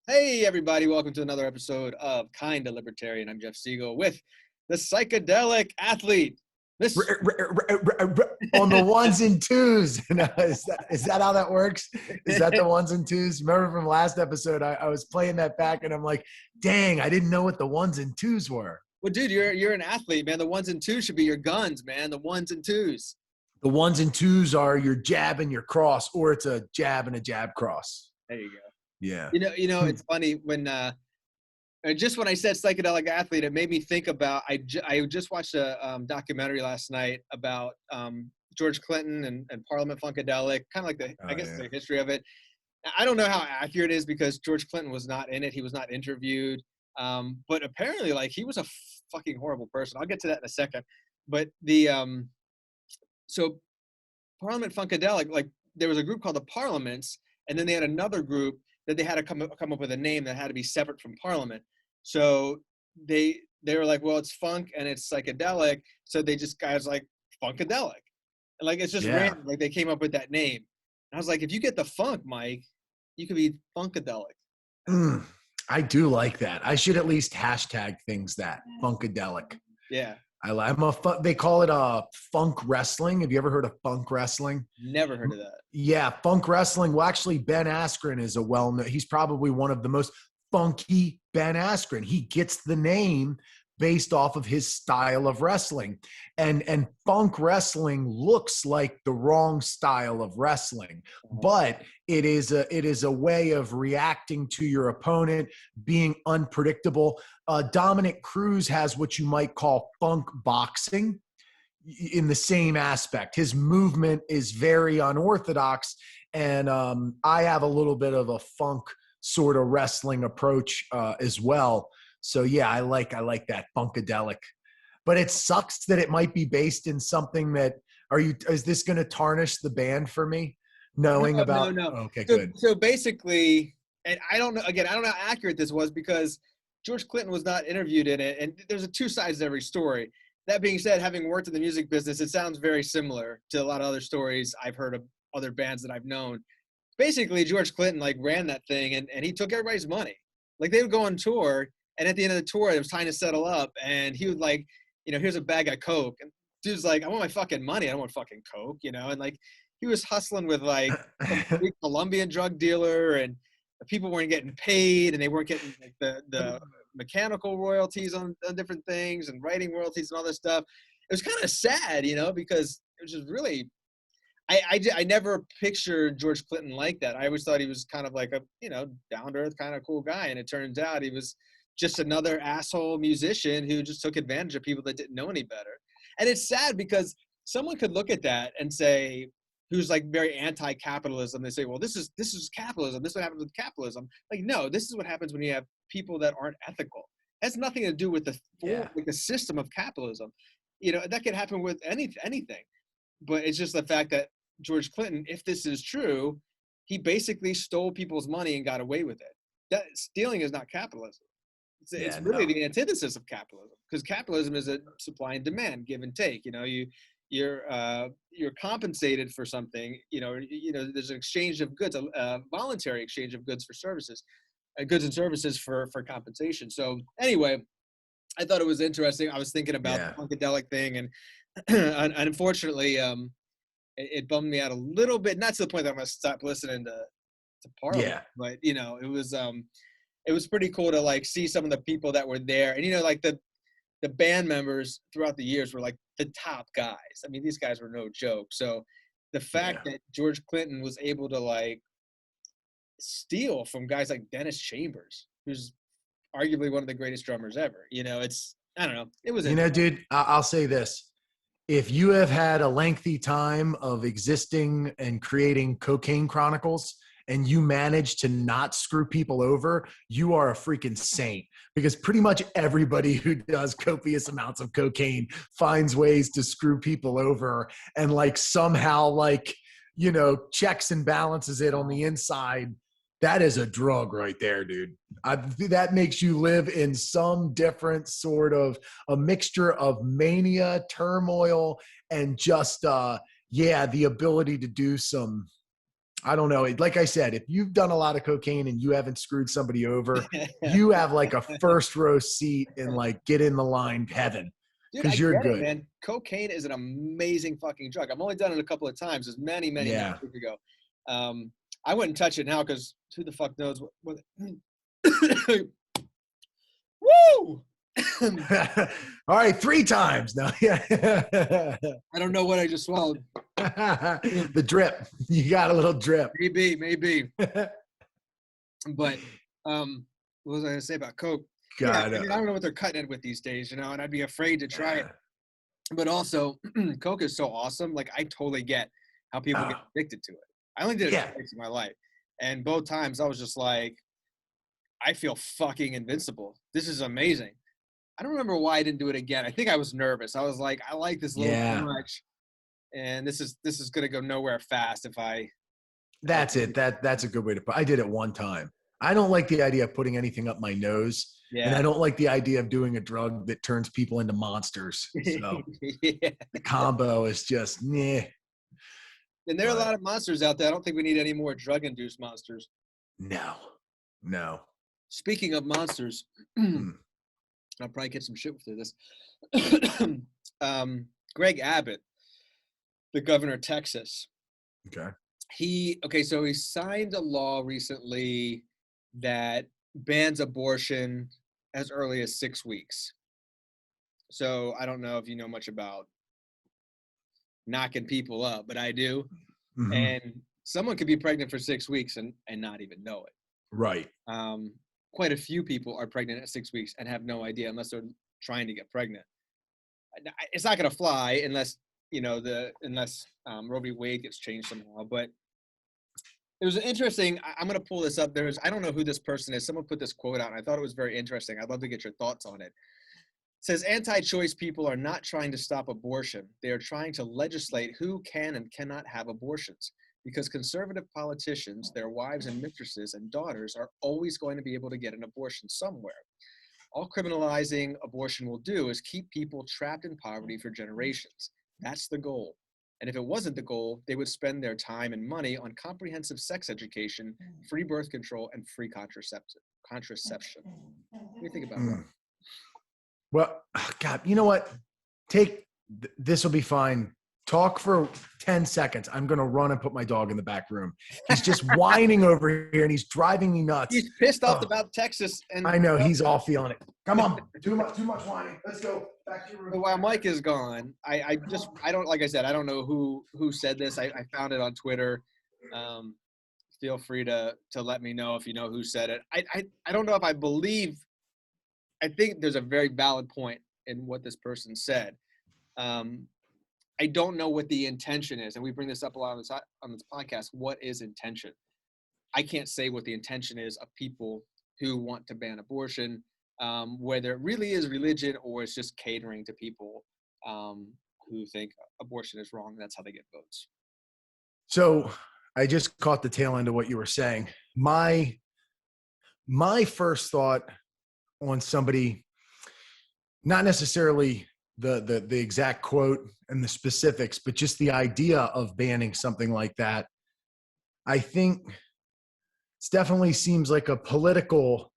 Hey, everybody, welcome to another episode of Kinda Libertarian. I'm Jeff Siegel with the psychedelic athlete, Miss. On the ones and twos. Is that how that works? Is that the ones and twos? Remember from last episode, I was playing that back and I'm like, dang, I didn't know what the ones and twos were. Well, dude, you're an athlete, man. The ones and twos should be your guns, man. The ones and twos. The ones and twos are your jab and your cross, or it's a jab and a jab cross. There you go. Yeah. It's funny when just when I said psychedelic athlete, it made me think about I just watched a documentary last night about George Clinton and Parliament Funkadelic, kind of like the history of it. I don't know how accurate it is because George Clinton was not in it. He was not interviewed. But apparently, like, he was a fucking horrible person. I'll get to that in a second. But so Parliament Funkadelic, like, there was a group called the Parliaments, and then they had another group that they had to come up with a name that had to be separate from Parliament. So they were like, well, it's funk and it's psychedelic, so they just guys like Funkadelic. And like, it's just random. Like, they came up with that name. And I was like, if you get the funk, Mike, you could be Funkadelic. I do like that. I should at least hashtag things that Funkadelic. Yeah. They call it funk wrestling. Have you ever heard of funk wrestling? Never heard of that. Yeah, funk wrestling. Well, actually, Ben Askren is he's probably one of the most funky Ben Askren. He gets the name based off of his style of wrestling. And funk wrestling looks like the wrong style of wrestling, but it is a way of reacting to your opponent, being unpredictable. Dominic Cruz has what you might call funk boxing in the same aspect. His movement is very unorthodox, and I have a little bit of a funk sort of wrestling approach as well. So yeah, I like that Funkadelic, but it sucks that it might be based in something that is this going to tarnish the band for me? No. Okay, good. So basically, and I don't know how accurate this was because George Clinton was not interviewed in it. And there's two sides to every story. That being said, having worked in the music business, it sounds very similar to a lot of other stories I've heard of other bands that I've known. Basically, George Clinton like ran that thing and he took everybody's money. Like, they would go on tour, and at the end of the tour, it was time to settle up, and he would like, here's a bag of Coke. And dude's like, I want my fucking money. I don't want fucking Coke, and like, he was hustling with like some Colombian drug dealer, and people weren't getting paid, and they weren't getting like the mechanical royalties on different things and writing royalties and all this stuff. It was kind of sad, because it was just really, I never pictured George Clinton like that. I always thought he was kind of like a, down to earth kind of cool guy. And it turns out he was just another asshole musician who just took advantage of people that didn't know any better. And it's sad because someone could look at that and say, who's like very anti-capitalism. They say, well, this is capitalism. This is what happens with capitalism. Like, no, this is what happens when you have people that aren't ethical. It has nothing to do with the system of capitalism. That could happen with anything. But it's just the fact that George Clinton, if this is true, he basically stole people's money and got away with it. That stealing is not capitalism. It's really the antithesis of capitalism, because capitalism is a supply and demand, give and take. You're compensated for something. There's an exchange of goods, a voluntary exchange of goods for services, goods and services for compensation. So anyway, I thought it was interesting. I was thinking about the Funkadelic thing, and unfortunately, it bummed me out a little bit. Not to the point that I'm going to stop listening to Parliament, but it was pretty cool to like see some of the people that were there, and like the band members throughout the years were like the top guys. I mean, these guys were no joke. So the fact that George Clinton was able to like steal from guys like Dennis Chambers, who's arguably one of the greatest drummers ever, I don't know. It was, dude, I'll say this. If you have had a lengthy time of existing and creating Cocaine Chronicles, and you manage to not screw people over, you are a freaking saint. Because pretty much everybody who does copious amounts of cocaine finds ways to screw people over and like somehow like, checks and balances it on the inside. That is a drug right there, dude. That makes you live in some different sort of a mixture of mania, turmoil, and just, the ability to do some I don't know. Like I said, if you've done a lot of cocaine and you haven't screwed somebody over, you have like a first row seat in like get in the line heaven Dude, I because you're get it, good. man. Cocaine is an amazing fucking drug. I've only done it a couple of times. It was many, many, many Yeah. years ago. I wouldn't touch it now because who the fuck knows what Woo! All right, 3 times now. Yeah. I don't know what I just swallowed. The drip. You got a little drip. Maybe. But what was I gonna say about Coke? Yeah, God. I mean, I don't know what they're cutting it with these days, and I'd be afraid to try it. But also, Coke is so awesome. Like, I totally get how people get addicted to it. I only did it twice in my life, and both times I was just like, I feel fucking invincible. This is amazing. I don't remember why I didn't do it again. I think I was nervous. I was like, I like this a little too much, and this is gonna go nowhere fast if I. That's it. That's a good way to put it. I did it one time. I don't like the idea of putting anything up my nose. Yeah. And I don't like the idea of doing a drug that turns people into monsters. So the combo is just, meh. And there are a lot of monsters out there. I don't think we need any more drug-induced monsters. No. Speaking of monsters, I'll probably get some shit through this. Greg Abbott, the governor of Texas. Okay. So he signed a law recently that bans abortion as early as 6 weeks. So I don't know if you know much about knocking people up, but I do. Mm-hmm. And someone could be pregnant for 6 weeks and not even know it. Right. Quite a few people are pregnant at 6 weeks and have no idea unless they're trying to get pregnant. It's not going to fly unless Roe v. Wade gets changed somehow. But it was interesting. I'm going to pull this up. I don't know who this person is. Someone put this quote out, and I thought it was very interesting. I'd love to get your thoughts on it. It says, anti-choice people are not trying to stop abortion. They are trying to legislate who can and cannot have abortions, because conservative politicians, their wives and mistresses and daughters are always going to be able to get an abortion somewhere. All criminalizing abortion will do is keep people trapped in poverty for generations. That's the goal. And if it wasn't the goal, they would spend their time and money on comprehensive sex education, free birth control, and free contraception. What do you think about that? Well, God, you know what? This will be fine. Talk for 10 seconds. I'm going to run and put my dog in the back room. He's just whining over here and he's driving me nuts. He's pissed off about Texas. And I know he's all feeling it. Come on. Too much whining. Let's go back to your room. So while Mike is gone, I don't, like I said, I don't know who said this. I found it on Twitter. Feel free to let me know if you know who said it. I don't know if I believe, I think there's a very valid point in what this person said. I don't know what the intention is, and we bring this up a lot on this podcast. What is intention? I can't say what the intention is of people who want to ban abortion, whether it really is religion or it's just catering to people who think abortion is wrong. That's how they get votes. So I just caught the tail end of what you were saying. My first thought on somebody, not necessarily the exact quote and the specifics, but just the idea of banning something like that, I think it definitely seems like a political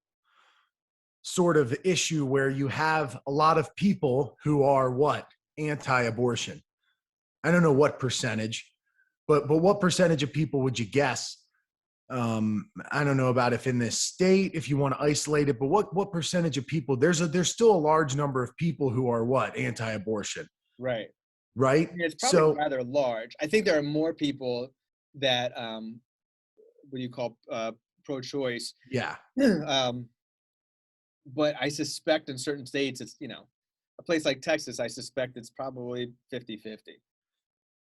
sort of issue where you have a lot of people who are anti-abortion. I don't know what percentage, but what percentage of people would you guess? I don't know about if in this state, if you want to isolate it, but what percentage of people, there's still a large number of people who are anti-abortion. Right. Right. I mean, it's probably rather large. I think there are more people that, what do you call, pro-choice. Yeah. But I suspect in certain states, it's, a place like Texas, I suspect it's probably 50-50.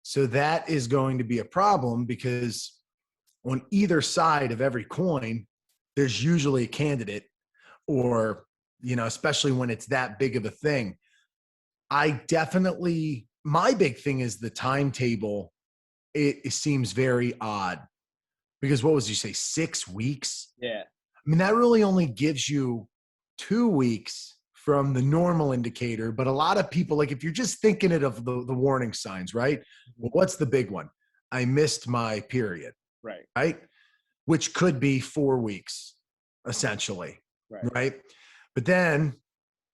So that is going to be a problem because on either side of every coin, there's usually a candidate or, especially when it's that big of a thing. My big thing is the timetable. It seems very odd because what was you say, 6 weeks? Yeah. I mean, that really only gives you 2 weeks from the normal indicator, but a lot of people, like if you're just thinking of the warning signs, right? Well, what's the big one? I missed my period. Right. right? Which could be 4 weeks, essentially, Right. right? But then,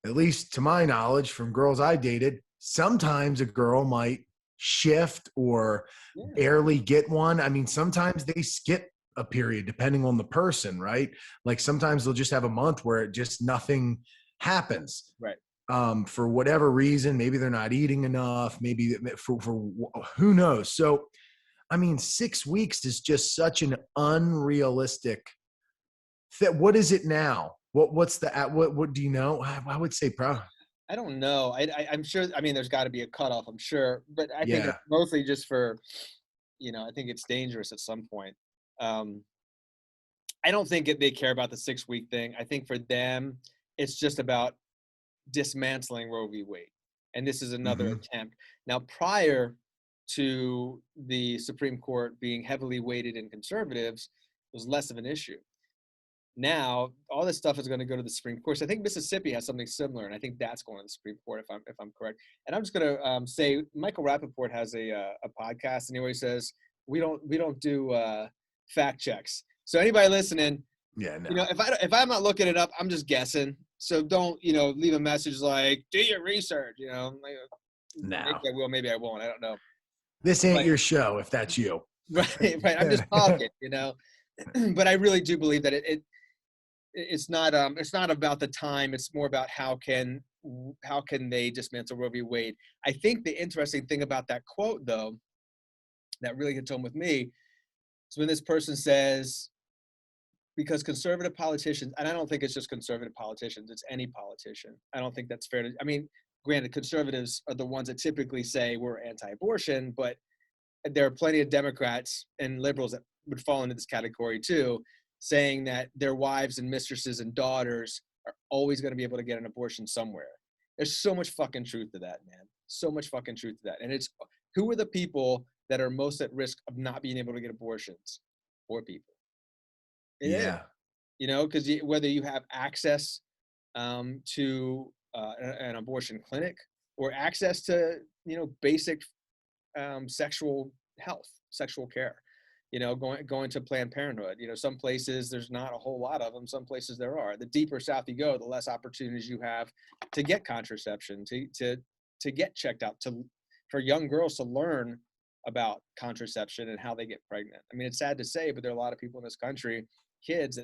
at least to my knowledge from girls I dated, sometimes a girl might shift or Yeah. barely get one. I mean, sometimes they skip a period depending on the person, right? Like sometimes they'll just have a month where it just nothing happens. Right. For whatever reason, maybe they're not eating enough, maybe for who knows. So, I mean, 6 weeks is just such an unrealistic what is it now? What's the what do you know? I would say probably. I don't know. I'm sure. I mean, there's got to be a cutoff. I'm sure, but I think Yeah. it's mostly just for, I think it's dangerous at some point. Um, I don't think they care about the 6 week thing. I think for them, it's just about dismantling Roe v. Wade, and this is another Hmm. attempt. Now, prior to the Supreme Court being heavily weighted in conservatives, it was less of an issue. Now all this stuff is going to go to the Supreme Court. So I think Mississippi has something similar, and I think that's going to the Supreme Court if I'm correct. And I'm just going to say Michael Rappaport has a podcast, and he always says we don't do fact checks. So anybody listening, Yeah, no. if I'm not looking it up, I'm just guessing. So don't leave a message like do your research. Like, maybe No. I will, maybe I won't. I don't know. This ain't But your show if that's you. right, right. I'm just talking. But I really do believe that it's not about the time. It's more about how can they dismantle Roe v. Wade. I think the interesting thing about that quote, though, that really hits home with me, is when this person says, because conservative politicians, and I don't think it's just conservative politicians, it's any politician. I don't think that's fair to. I mean, granted, conservatives are the ones that typically say we're anti-abortion, but there are plenty of Democrats and liberals that would fall into this category too, saying that their wives and mistresses and daughters are always going to be able to get an abortion somewhere. There's so much fucking truth to that, man. So much fucking truth to that. And it's who are the people that are most at risk of not being able to get abortions? Poor people. It is, Yeah. because whether you have access to an abortion clinic or access to, basic sexual health, sexual care, going to Planned Parenthood. Some places there's not a whole lot of them. Some places there are. The deeper south you go, the less opportunities you have to get contraception, to get checked out, for young girls to learn about contraception and how they get pregnant. I mean, it's sad to say, but there are a lot of people in this country, kids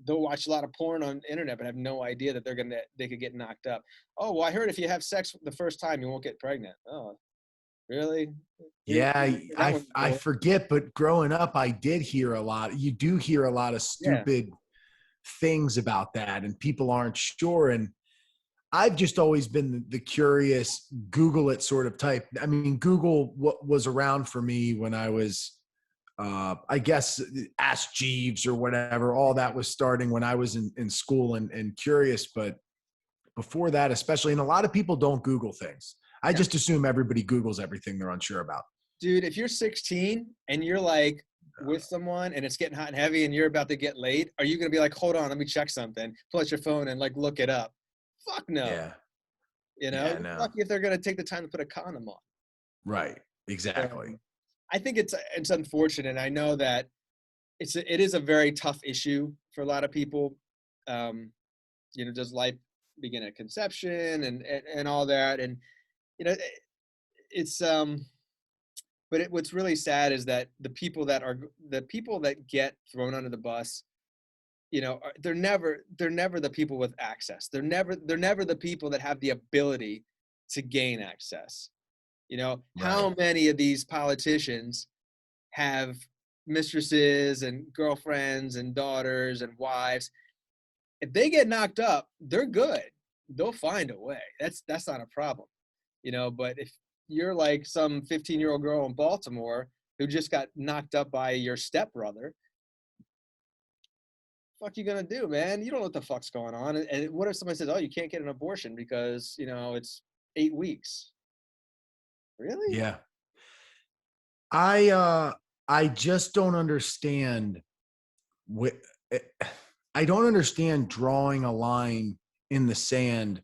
they'll watch a lot of porn on the internet, but have no idea that they could get knocked up. Oh, well, I heard if you have sex the first time, you won't get pregnant. Oh, really? Yeah, That one's I cool. forget, but growing up, I did hear a lot. You do hear a lot of Yeah. stupid things about that, and people aren't sure. And I've just always been the curious, Google it sort of type. I mean, Google what was around for me when I was, I guess, Ask Jeeves or whatever. All that was starting when I was in school and curious. But before that, especially, and a lot of people don't Google things. I Yeah. just assume everybody Googles everything they're unsure about. Dude, if you're 16 and you're like with someone and it's getting hot and heavy and you're about to get laid, are you going to be like, hold on, let me check something, pull out your phone and like look it up? Fuck no. Yeah. You're Yeah, no. lucky if they're going to take the time to put a condom on. Right. Exactly. So I think it's unfortunate. I know that it is a very tough issue for a lot of people. Does life begin at conception and all that? And, you know, it's, but what's really sad is that the people that get thrown under the bus, they're never the people with access. They're never the people that have the ability to gain access. Right. How many of these politicians have mistresses and girlfriends and daughters and wives? If they get knocked up, they're good. They'll find a way. That's not a problem. But if you're like some 15-year-old girl in Baltimore who just got knocked up by your stepbrother, fuck you gonna do, man? You don't know what the fuck's going on. And what if somebody says, oh, you can't get an abortion because it's 8 weeks? Really? Yeah. I just don't understand what I don't understand drawing a line in the sand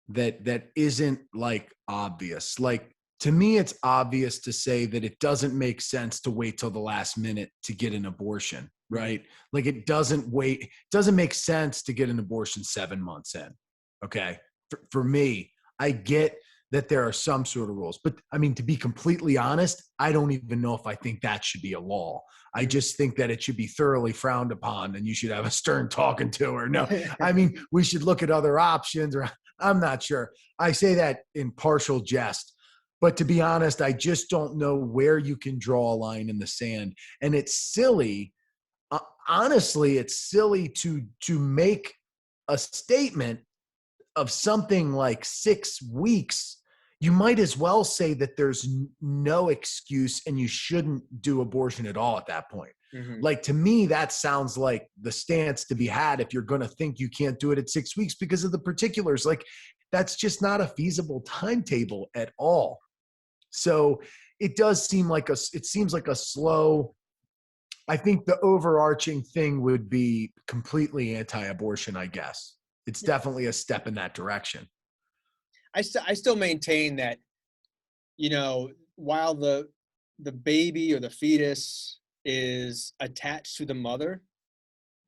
that isn't like obvious. Like To me, it's obvious to say that it doesn't make sense to wait till the last minute to get an abortion, Mhm. right? Like it doesn't make sense to get an abortion 7 months in. Okay. For me, I get that there are some sort of rules, but I mean, to be completely honest, I don't even know if I think that should be a law. I Mhm. just think that it should be thoroughly frowned upon and you should have a stern talking to her. No, I mean, we should look at other options or I'm not sure. I say that in partial jest, but to be honest, I just don't know where you can draw a line in the sand. And it's silly. Uh, Honestly, it's silly to make a statement of something like 6 weeks. You might as well say that there's no excuse and you shouldn't do abortion at all at that point. Mhm. Like to me, that sounds like the stance to be had if you're going to think you can't do it at 6 weeks because of the particulars. Like that's just not a feasible timetable at all. So it does seem like it seems like a slow, I think the overarching thing would be completely anti-abortion, I guess. It's definitely a step in that direction. I still maintain that, while the baby or the fetus is attached to the mother,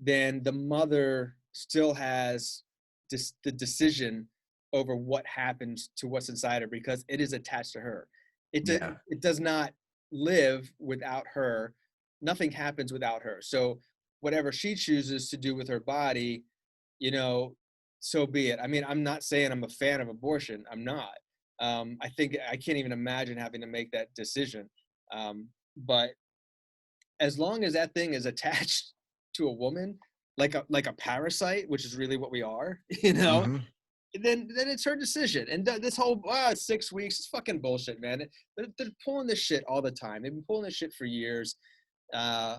then the mother still has the decision over what happens to what's inside her because it is attached to her. Yeah. It does not live without her. Nothing happens without her. So whatever she chooses to do with her body, you know, so be it. I mean, I'm not saying I'm a fan of abortion. I'm not. I think I can't even imagine having to make that decision. But as long as that thing is attached to a woman, like a parasite, which is really what we are, Hmm. then it's her decision. And this whole 6 weeks is fucking bullshit, man. They're pulling this shit all the time. They've been pulling this shit for years. Uh,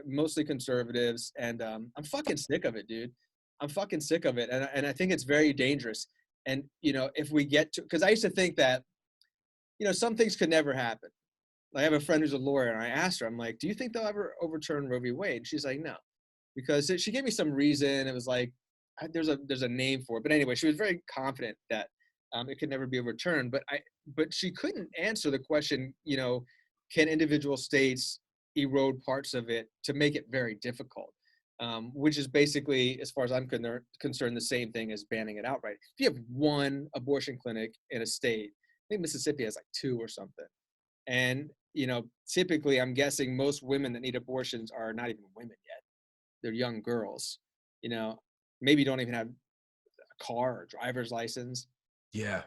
mostly conservatives, and I'm fucking sick of it, dude. I'm fucking sick of it, and I think it's very dangerous. And if we get to, because I used to think that some things could never happen. I have a friend who's a lawyer, and I asked her, I'm like, "Do you think they'll ever overturn Roe v. Wade?" And she's like, "No," because she gave me some reason. It was like there's a name for it, but anyway, she was very confident that it could never be overturned. But she couldn't answer the question. Can individual states erode parts of it to make it very difficult? Which is basically, as far as I'm concerned, the same thing as banning it outright. If you have one abortion clinic in a state, I think Mississippi has like two or something. And, typically I'm guessing most women that need abortions are not even women yet. They're young girls, you know, maybe don't even have a car or driver's license. Yeah.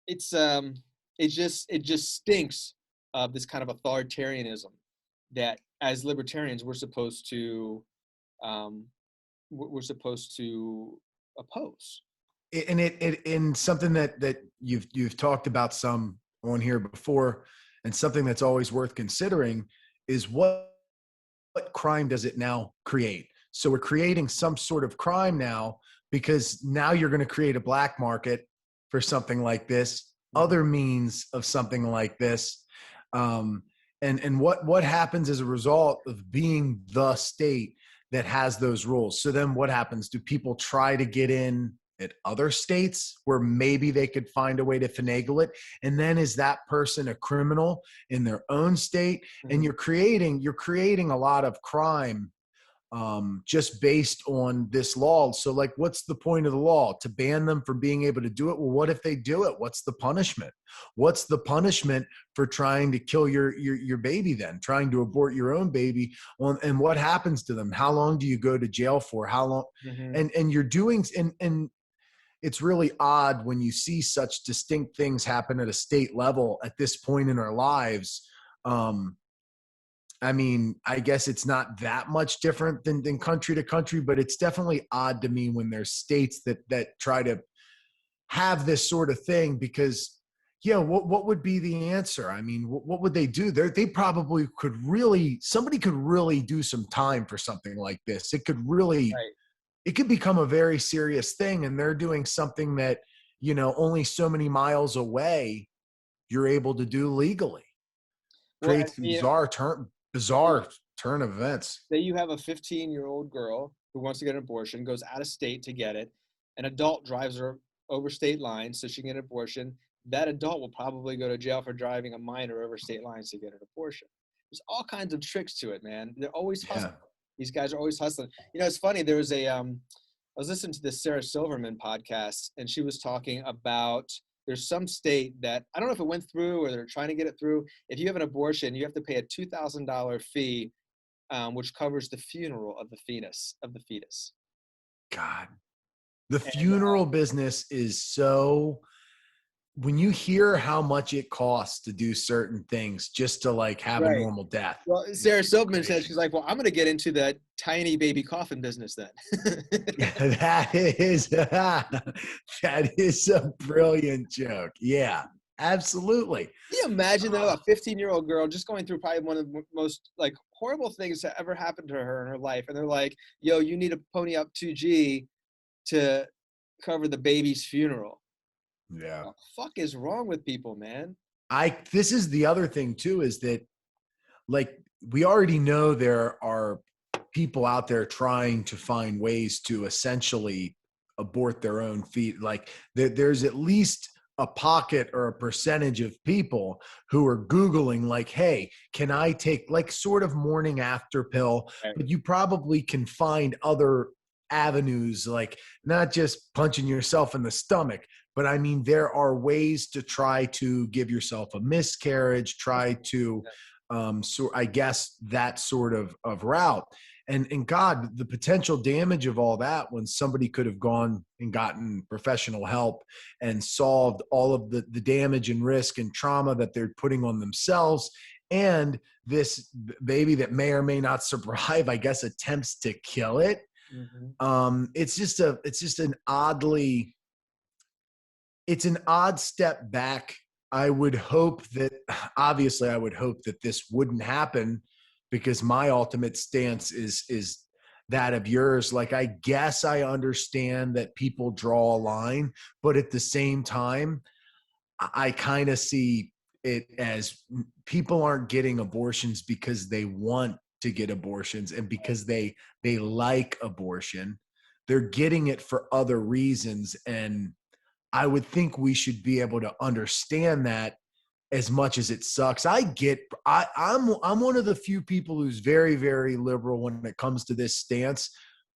It's it just stinks of this kind of authoritarianism that as libertarians um we're supposed to oppose. And it in something that you've talked about some on here before, and something that's always worth considering is what crime does it now create? So we're creating some sort of crime now because now you're going to create a black market for something like this, Mhm. other means of something like this. Um, and what happens as a result of being the state that has those rules? So then what happens? Do people try to get in at other states where maybe they could find a way to finagle it? And then is that person a criminal in their own state? And Mhm. you're creating a lot of crime just based on this law. So like, what's the point of the law? To ban them for being able to do it? Well, what if they do it? What's the punishment? What's the punishment for trying to kill your baby, then trying to abort your own baby? Well, and what happens to them? How long do you go to jail for? How long? Mhm. And you're doing, and it's really odd when you see such distinct things happen at a state level at this point in our lives. Um, I mean, I guess it's not that much different than country to country, but it's definitely odd to me when there's states that try to have this sort of thing because, yeah, what would be the answer? I mean, what would they do? They probably could really, somebody could really do some time for something like this. Right. It could become a very serious thing, and they're doing something that, only so many miles away you're able to do legally. Well, Creates bizarre turn of events. say you have a 15-year-old girl who wants to get an abortion, goes out of state to get it. An adult drives her over state lines so she can get an abortion. that adult will probably go to jail for driving a minor over state lines to get an abortion. There's all kinds of tricks to it, man. They're always Yeah. hustling. These guys are always hustling. You know, it's funny. There was a I was listening to this Sarah Silverman podcast, and she was talking about there's some state that I don't know if it went through or they're trying to get it through. If you have an abortion, you have to pay a $2,000 fee, which covers the funeral of the fetus. God, the And funeral business is so, when you hear how much it costs to do certain things just to like have a right. normal death. Well, Sarah Silverman Crazy. said, she's like, well, I'm going to get into the tiny baby coffin business then. That is that is a brilliant joke. Yeah, absolutely. Can you imagine though a 15-year-old girl just going through probably one of the most like horrible things that ever happened to her in her life, and they're like, "Yo, you need to pony up 2G to cover the baby's funeral." Yeah. What the fuck is wrong with people, man? This is the other thing too, is that like we already know there are people out there trying to find ways to essentially abort their own feet. Like there's at least a pocket or a percentage of people who are Googling like, hey, can I take like sort of morning after pill? Right. But you probably can find other avenues, like not just punching yourself in the stomach, but I mean, there are ways to try to give yourself a miscarriage, try to, so I guess that sort of route. And God, the potential damage of all that when somebody could have gone and gotten professional help and solved all of the damage and risk and trauma that they're putting on themselves. And this baby that may or may not survive, I guess, attempts to kill it. Mm-hmm. It's just an odd step back. I would hope that this wouldn't happen, because my ultimate stance is that of yours. Like, I guess I understand that people draw a line, but at the same time, I kind of see it as people aren't getting abortions because they want to get abortions and because they like abortion. They're getting it for other reasons. And I would think we should be able to understand that, as much as it sucks. I'm one of the few people who's very, very liberal when it comes to this stance,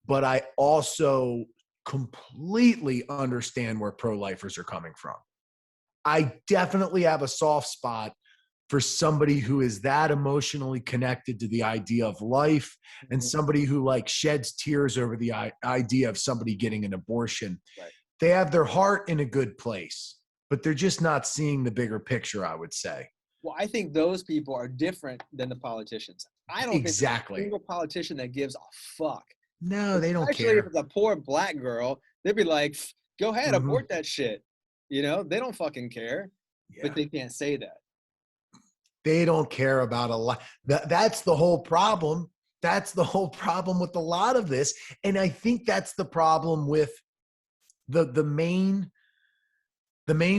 but I also completely understand where pro-lifers are coming from. I definitely have a soft spot for somebody who is that emotionally connected to the idea of life, and somebody who like sheds tears over the idea of somebody getting an abortion. Right. They have their heart in a good place, but they're just not seeing the bigger picture, I would say. Well, I think those people are different than the politicians. I don't think there's a single politician that gives a fuck. No, they don't Especially if care. it's a poor black girl, they'd be like, go ahead, Mhm. abort that shit. You know, they don't fucking care, but they can't say that. They don't care about a lot. That's the whole problem. That's the whole problem with a lot of this. And I think that's the problem with the main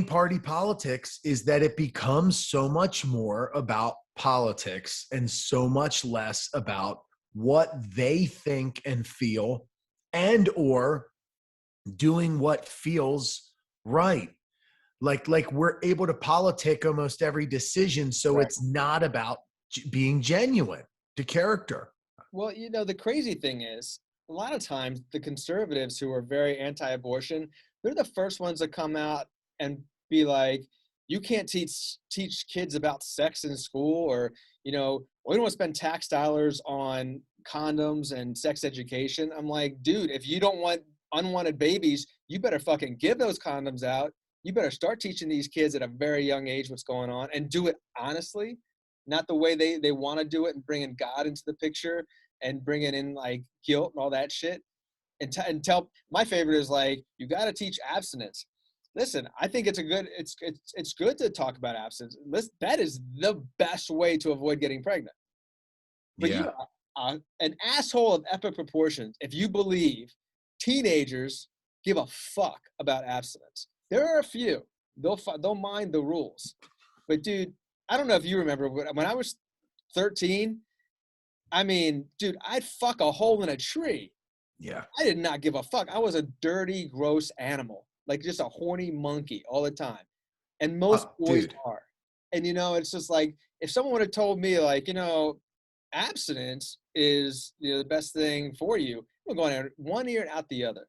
party politics, is that it becomes so much more about politics and so much less about what they think and feel, and or doing what feels right. Like we're able to politic almost every decision, so Right. it's not about being genuine to character. Well, you know, the crazy thing is, a lot of times the conservatives who are very anti-abortion, they're the first ones to come out and be like, you can't teach kids about sex in school, or, you know, we don't want to spend tax dollars on condoms and sex education. I'm like, dude, if you don't want unwanted babies, you better fucking give those condoms out. You better start teaching these kids at a very young age what's going on, and do it honestly, not the way they want to do it, and bringing God into the picture and bringing in like guilt and all that shit. And tell, my favorite is like, you got to teach abstinence. Listen, I think it's good to talk about abstinence. That is the best way to avoid getting pregnant. But Yeah. you are an asshole of epic proportions if you believe teenagers give a fuck about abstinence. There are a few. They'll mind the rules. But dude, I don't know if you remember when I was 13, I mean, dude, I'd fuck a hole in a tree. Yeah. I did not give a fuck. I was a dirty, gross animal, like just a horny monkey all the time. And most boys Dude. are. And, it's just like, if someone would have told me, like, abstinence is, the best thing for you, I'm going in one ear and out the other.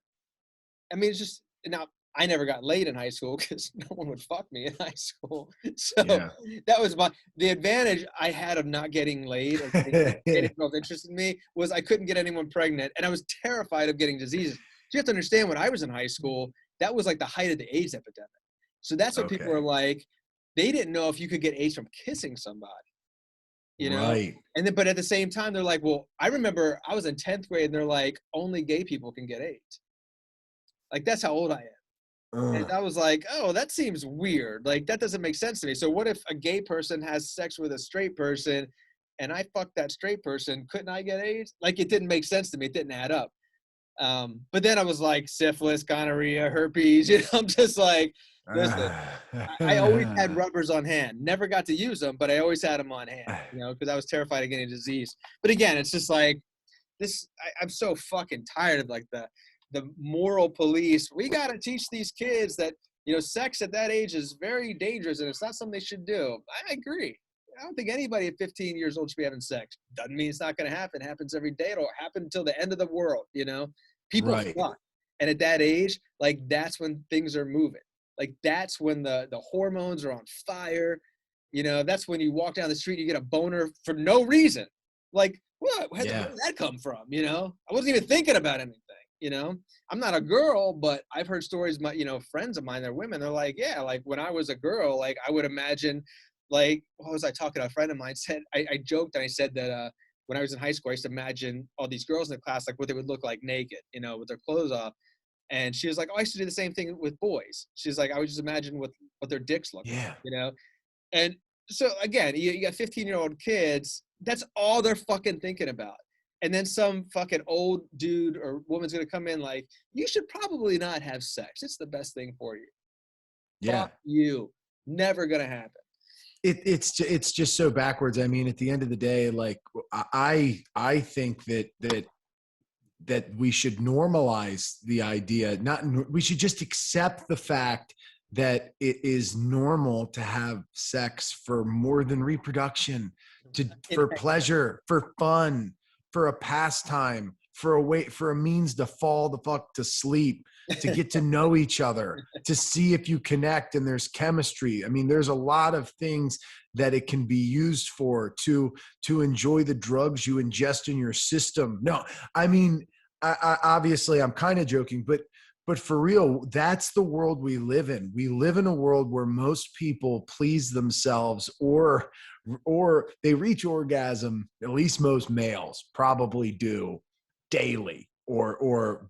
I mean, it's just, now, I never got laid in high school because no one would fuck me in high school. So Yeah. that was the advantage I had of not getting laid or getting girls interested in me was I couldn't get anyone pregnant, and I was terrified of getting diseases. So you have to understand, when I was in high school, that was like the height of the AIDS epidemic. So that's what people were Okay. like. They didn't know if you could get AIDS from kissing somebody, Right. And then, but at the same time, they're like, well, I remember I was in 10th grade and they're like, only gay people can get AIDS. Like, that's how old I am. And Uh, I was like, oh, that seems weird. Like, that doesn't make sense to me. So what if a gay person has sex with a straight person and I fuck that straight person? Couldn't I get AIDS? Like, it didn't make sense to me. It didn't add up. But then I was like, syphilis, gonorrhea, herpes. I'm just like, listen, I always had rubbers on hand. Never got to use them, but I always had them on hand, because I was terrified of getting disease. But again, it's just like this. I'm so fucking tired of like the moral police. We got to teach these kids that, sex at that age is very dangerous and it's not something they should do. I agree. I don't think anybody at 15 years old should be having sex. Doesn't mean it's not going to happen. It happens every day. It'll happen until the end of the world, People right. fuck. And at that age, like, that's when things are moving. Like, that's when the hormones are on fire. That's when you walk down the street, you get a boner for no reason. Like, what? Where Yeah. did that come from? I wasn't even thinking about anything. I'm not a girl, but I've heard stories, my, friends of mine, they're women. They're like, yeah, like when I was a girl, like I would imagine, like, what was I talking to? A friend of mine said, I joked and I said that, when I was in high school, I used to imagine all these girls in the class, like what they would look like naked, with their clothes off. And she was like, oh, I used to do the same thing with boys. She's like, I would just imagine what their dicks look Yeah. like. And so again, you got 15-year-old kids, that's all they're fucking thinking about. And then some fucking old dude or woman's gonna come in like, you should probably not have sex. It's the best thing for you. Yeah. Fuck you. Never gonna happen. It's just so backwards. I mean, at the end of the day, like I think that we should normalize the idea. We should just accept the fact that it is normal to have sex for more than reproduction, for pleasure, for fun, for a pastime, for a means to fall the fuck to sleep, to get to know each other, to see if you connect and there's chemistry. I mean, there's a lot of things that it can be used for, to enjoy the drugs you ingest in your system. No, I mean, I obviously I'm kind of joking, but for real, that's the world we live in. We live in a world where most people please themselves, or they reach orgasm, at least most males probably do, daily, or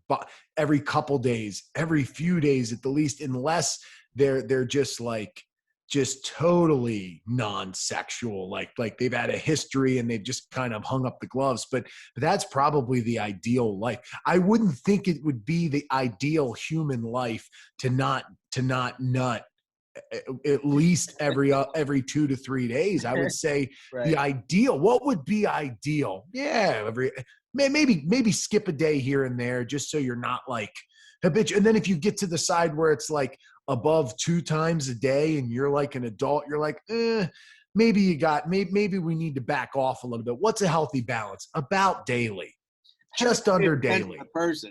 every couple days, every few days at the least, unless they're just totally non-sexual, like they've had a history and they've just kind of hung up the gloves. But that's probably the ideal life. I wouldn't think it would be the ideal human life to not nut at least every 2 to 3 days. I would say Right. the ideal, what would be ideal? Yeah, maybe skip a day here and there, just so you're not like habitual. And then if you get to the side where it's like above 2 times a day and you're like an adult, you're like, maybe we need to back off a little bit. What's a healthy balance? About daily, just under Depends on daily. the person.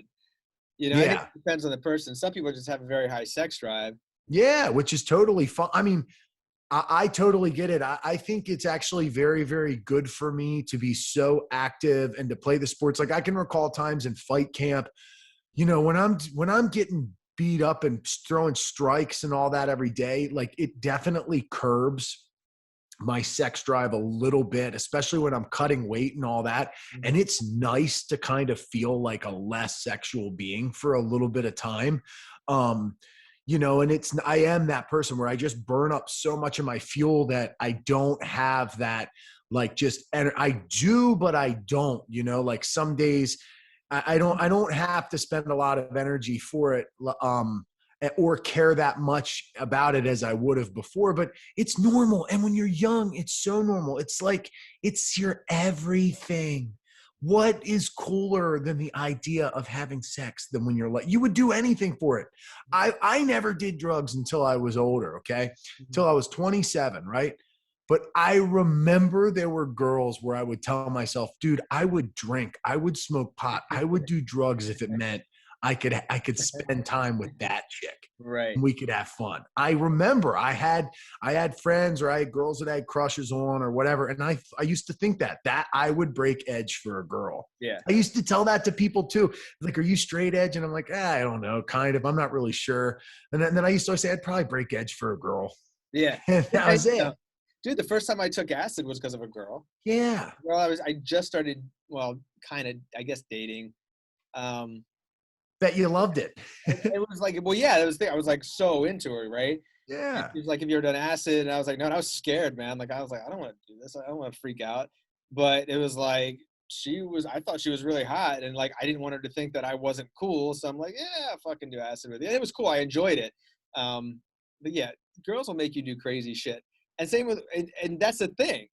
I think Yeah. it depends on the person. Some people just have a very high sex drive. Yeah, which is totally fun. I mean, I totally get it. I think it's actually very, very good for me to be so active and to play the sports. Like, I can recall times in fight camp, when I'm getting beat up and throwing strikes and all that every day, like, it definitely curbs my sex drive a little bit, especially when I'm cutting weight and all that. And it's nice to kind of feel like a less sexual being for a little bit of time. And I am that person where I just burn up so much of my fuel that I don't have that, like, and I do, but I don't, like some days I don't have to spend a lot of energy for it, or care that much about it as I would have before, but it's normal. And when you're young, it's so normal. It's like, it's your everything. what is cooler than the idea of having sex than when you're like, you would do anything for it. I never did drugs until I was older, okay? Mhm. Until I was 27, right? But I remember there were girls where I would tell myself, dude, I would drink, I would smoke pot, I would do drugs if it meant I could spend time with that chick Right. and we could have fun. I remember I had friends or I had girls that I had crushes on or whatever. And I used to think that I would break edge for a girl. Yeah. I used to tell that to people too. Like, are you straight edge? And I'm like, I don't know, kind of. I'm not really sure. And then I used to always say I'd probably break edge for a girl. Yeah. And that And, was it. dude, the first time I took acid was because of a girl. Yeah. Well, I just started, well, kind of, I guess, dating. Um, Bet you loved it. it was like, well, yeah, that was the thing. I was like so into her, right? And Yeah. she was like, "Have you ever done acid?" And I was like, "No." And I was scared, man. Like, I was like, "I don't want to do this. I don't want to freak out." But it was like I thought she was really hot, and like I didn't want her to think that I wasn't cool. So I'm like, "Yeah, I'll fucking do acid with you." And it was cool. I enjoyed it. But yeah, girls will make you do crazy shit. And same with, and that's the thing,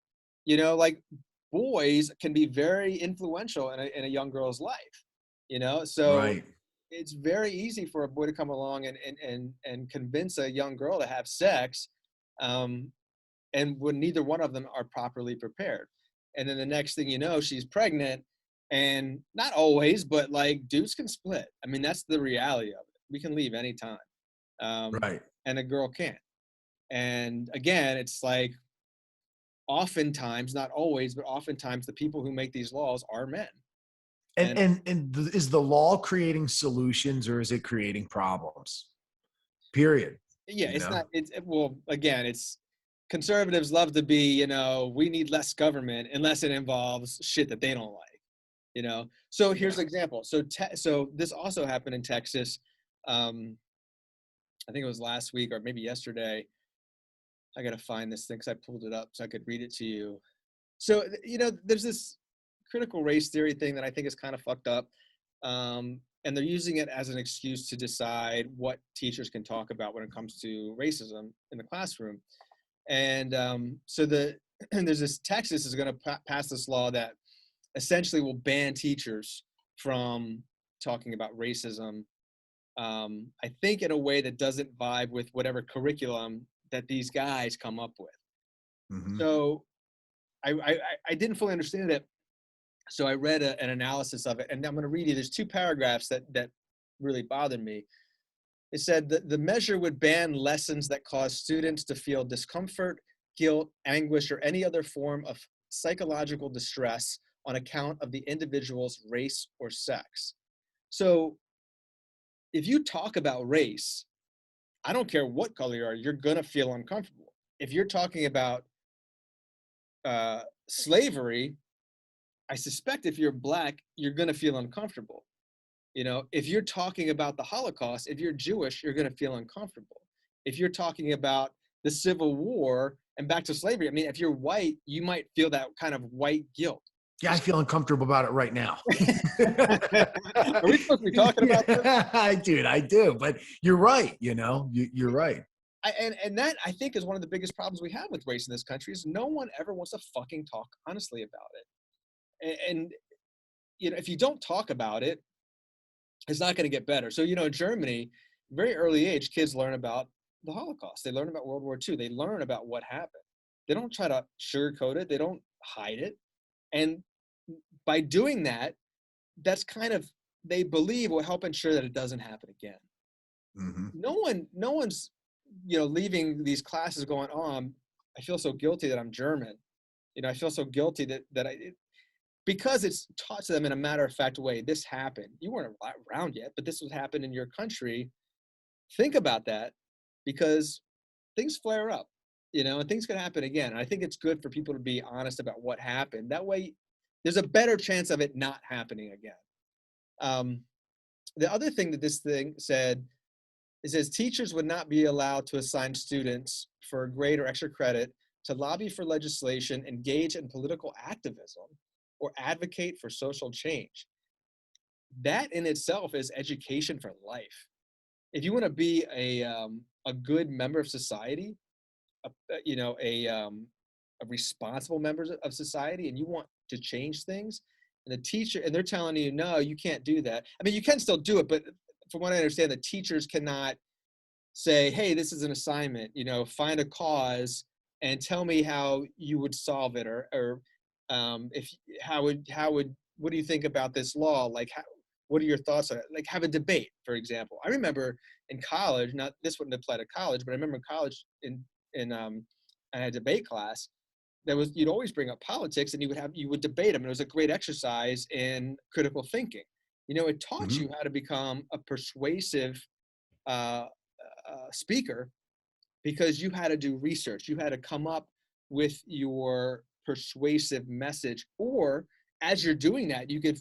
like boys can be very influential in a young girl's life. So Right. it's very easy for a boy to come along and convince a young girl to have sex, um, and when neither one of them are properly prepared. And then the next thing you know, she's pregnant, and not always, but like dudes can split. I mean, that's the reality of it. We can leave anytime, Right. and a girl can't. And again, it's like oftentimes, not always, but oftentimes the people who make these laws are men. And And is the law creating solutions or is it creating problems? Period. yeah, You it's know? not. Well, again, it's conservatives love to be. We need less government unless it involves shit that they don't like. So here's Yeah. an example. So this also happened in Texas. Um, I think it was last week or maybe yesterday. I gotta find this thing because I pulled it up so I could read it to you. So there's this critical race theory thing that I think is kind of fucked up. And they're using it as an excuse to decide what teachers can talk about when it comes to racism in the classroom. And there's this Texas is going to pass this law that essentially will ban teachers from talking about racism. I think in a way that doesn't vibe with whatever curriculum that these guys come up with. Hmm. So I didn't fully understand it. So I read an analysis of it, and I'm going to read you. There's two paragraphs that really bothered me. It said that the measure would ban lessons that cause students to feel discomfort, guilt, anguish, or any other form of psychological distress on account of the individual's race or sex. So if you talk about race, I don't care what color you are, you're going to feel uncomfortable. If you're talking about slavery, I suspect if you're black, you're going to feel uncomfortable. If you're talking about the Holocaust, if you're Jewish, you're going to feel uncomfortable. If you're talking about the Civil War and back to slavery, I mean, if you're white, you might feel that kind of white guilt. Yeah, I feel uncomfortable about it right now. Are we supposed to be talking about this? Yeah, I do. But you're right. You're right. And that I think is one of the biggest problems we have with race in this country is no one ever wants to fucking talk honestly about it. And if you don't talk about it, it's not going to get better. So, in Germany, very early age, kids learn about the Holocaust. They learn about World War II. They learn about what happened. They don't try to sugarcoat it. They don't hide it. And by doing that, that's kind of, they believe will help ensure that it doesn't happen again. Hmm. No one's, leaving these classes going, oh, I feel so guilty that I'm German. I feel so guilty that because it's taught to them in a matter-of-fact way. This happened. You weren't around yet, but this was happened in your country. Think about that, because things flare up, and things can happen again. And I think it's good for people to be honest about what happened. That way, there's a better chance of it not happening again. Um, the other thing that this thing said, it says teachers would not be allowed to assign students for a grade or extra credit to lobby for legislation, engage in political activism, or advocate for social change. That in itself is education for life. If you want to be a good member of society, a, a responsible member of society, and you want to change things, and the teacher, and they're telling you, no, you can't do that. I mean, you can still do it, but from what I understand, the teachers cannot say, hey, this is an assignment, find a cause and tell me how you would solve it, or if what do you think about this law? Like, what are your thoughts on it? Like, have a debate, for example. I remember in college, not this wouldn't apply to college, but I remember in college I had a debate class. You'd always bring up politics, and you would debate them. And it was a great exercise in critical thinking. It taught you how to become a persuasive speaker, because you had to do research. You had to come up with your persuasive message, or as you're doing that, you could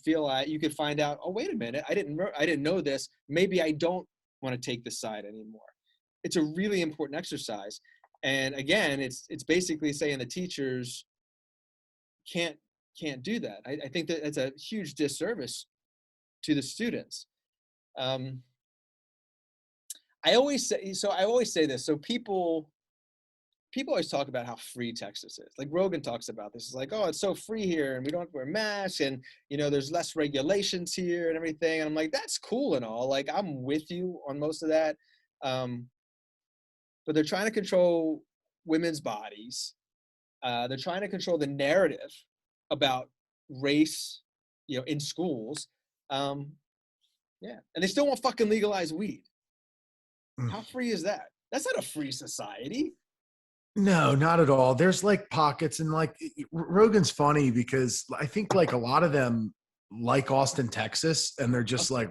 find out, oh, wait a minute, I didn't know this. Maybe I don't want to take this side anymore. It's a really important exercise. And again, it's basically saying the teachers can't do that. I think that that's a huge disservice to the students. I always say this. So people always talk about how free Texas is. Like Rogan talks about this. It's like, oh, it's so free here, and we don't have to wear masks, and there's less regulations here and everything. And I'm like, that's cool and all. Like, I'm with you on most of that. But they're trying to control women's bodies. They're trying to control the narrative about race, in schools. Yeah, and they still won't fucking legalize weed. How free is that? That's not a free society. No, not at all. There's like pockets, and like Rogan's funny because I think like a lot of them like Austin, Texas, and they're just like,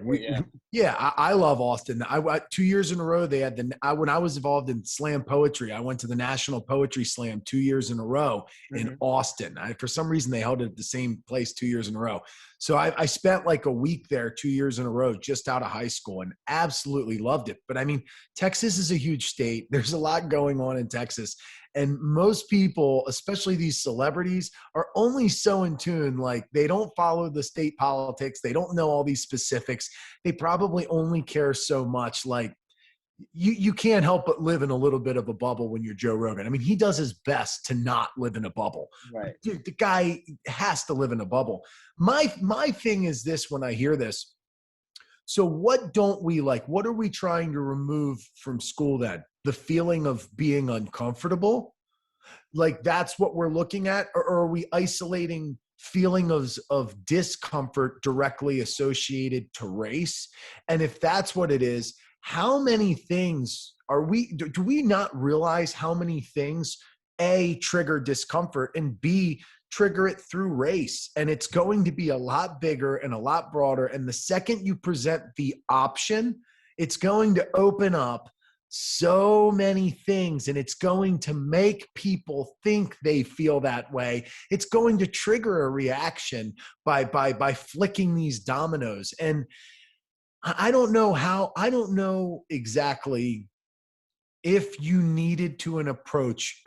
I love Austin. I 2 years in a row, they had when I was involved in slam poetry, I went to the National Poetry Slam 2 years in a row in Austin. For some reason, they held it at the same place 2 years in a row. So I spent like a week there 2 years in a row, just out of high school, and absolutely loved it. But I mean, Texas is a huge state. There's a lot going on in Texas. And most people, especially these celebrities, are only so in tune. Like, they don't follow the state politics. They don't know all these specifics. They probably only care so much. Like, you can't help but live in a little bit of a bubble when you're Joe Rogan. I mean, he does his best to not live in a bubble. Right. Dude, the guy has to live in a bubble. My thing is this when I hear this. So what don't we like? What are we trying to remove from school then? The feeling of being uncomfortable? Like, that's what we're looking at? Or are we isolating feelings of discomfort directly associated to race? And if that's what it is, how many things do we not realize how many things, A, trigger discomfort, and B, trigger it through race? And it's going to be a lot bigger and a lot broader. And the second you present the option, it's going to open up so many things, and it's going to make people think they feel that way. It's going to trigger a reaction by flicking these dominoes. And I don't know exactly if you needed to approach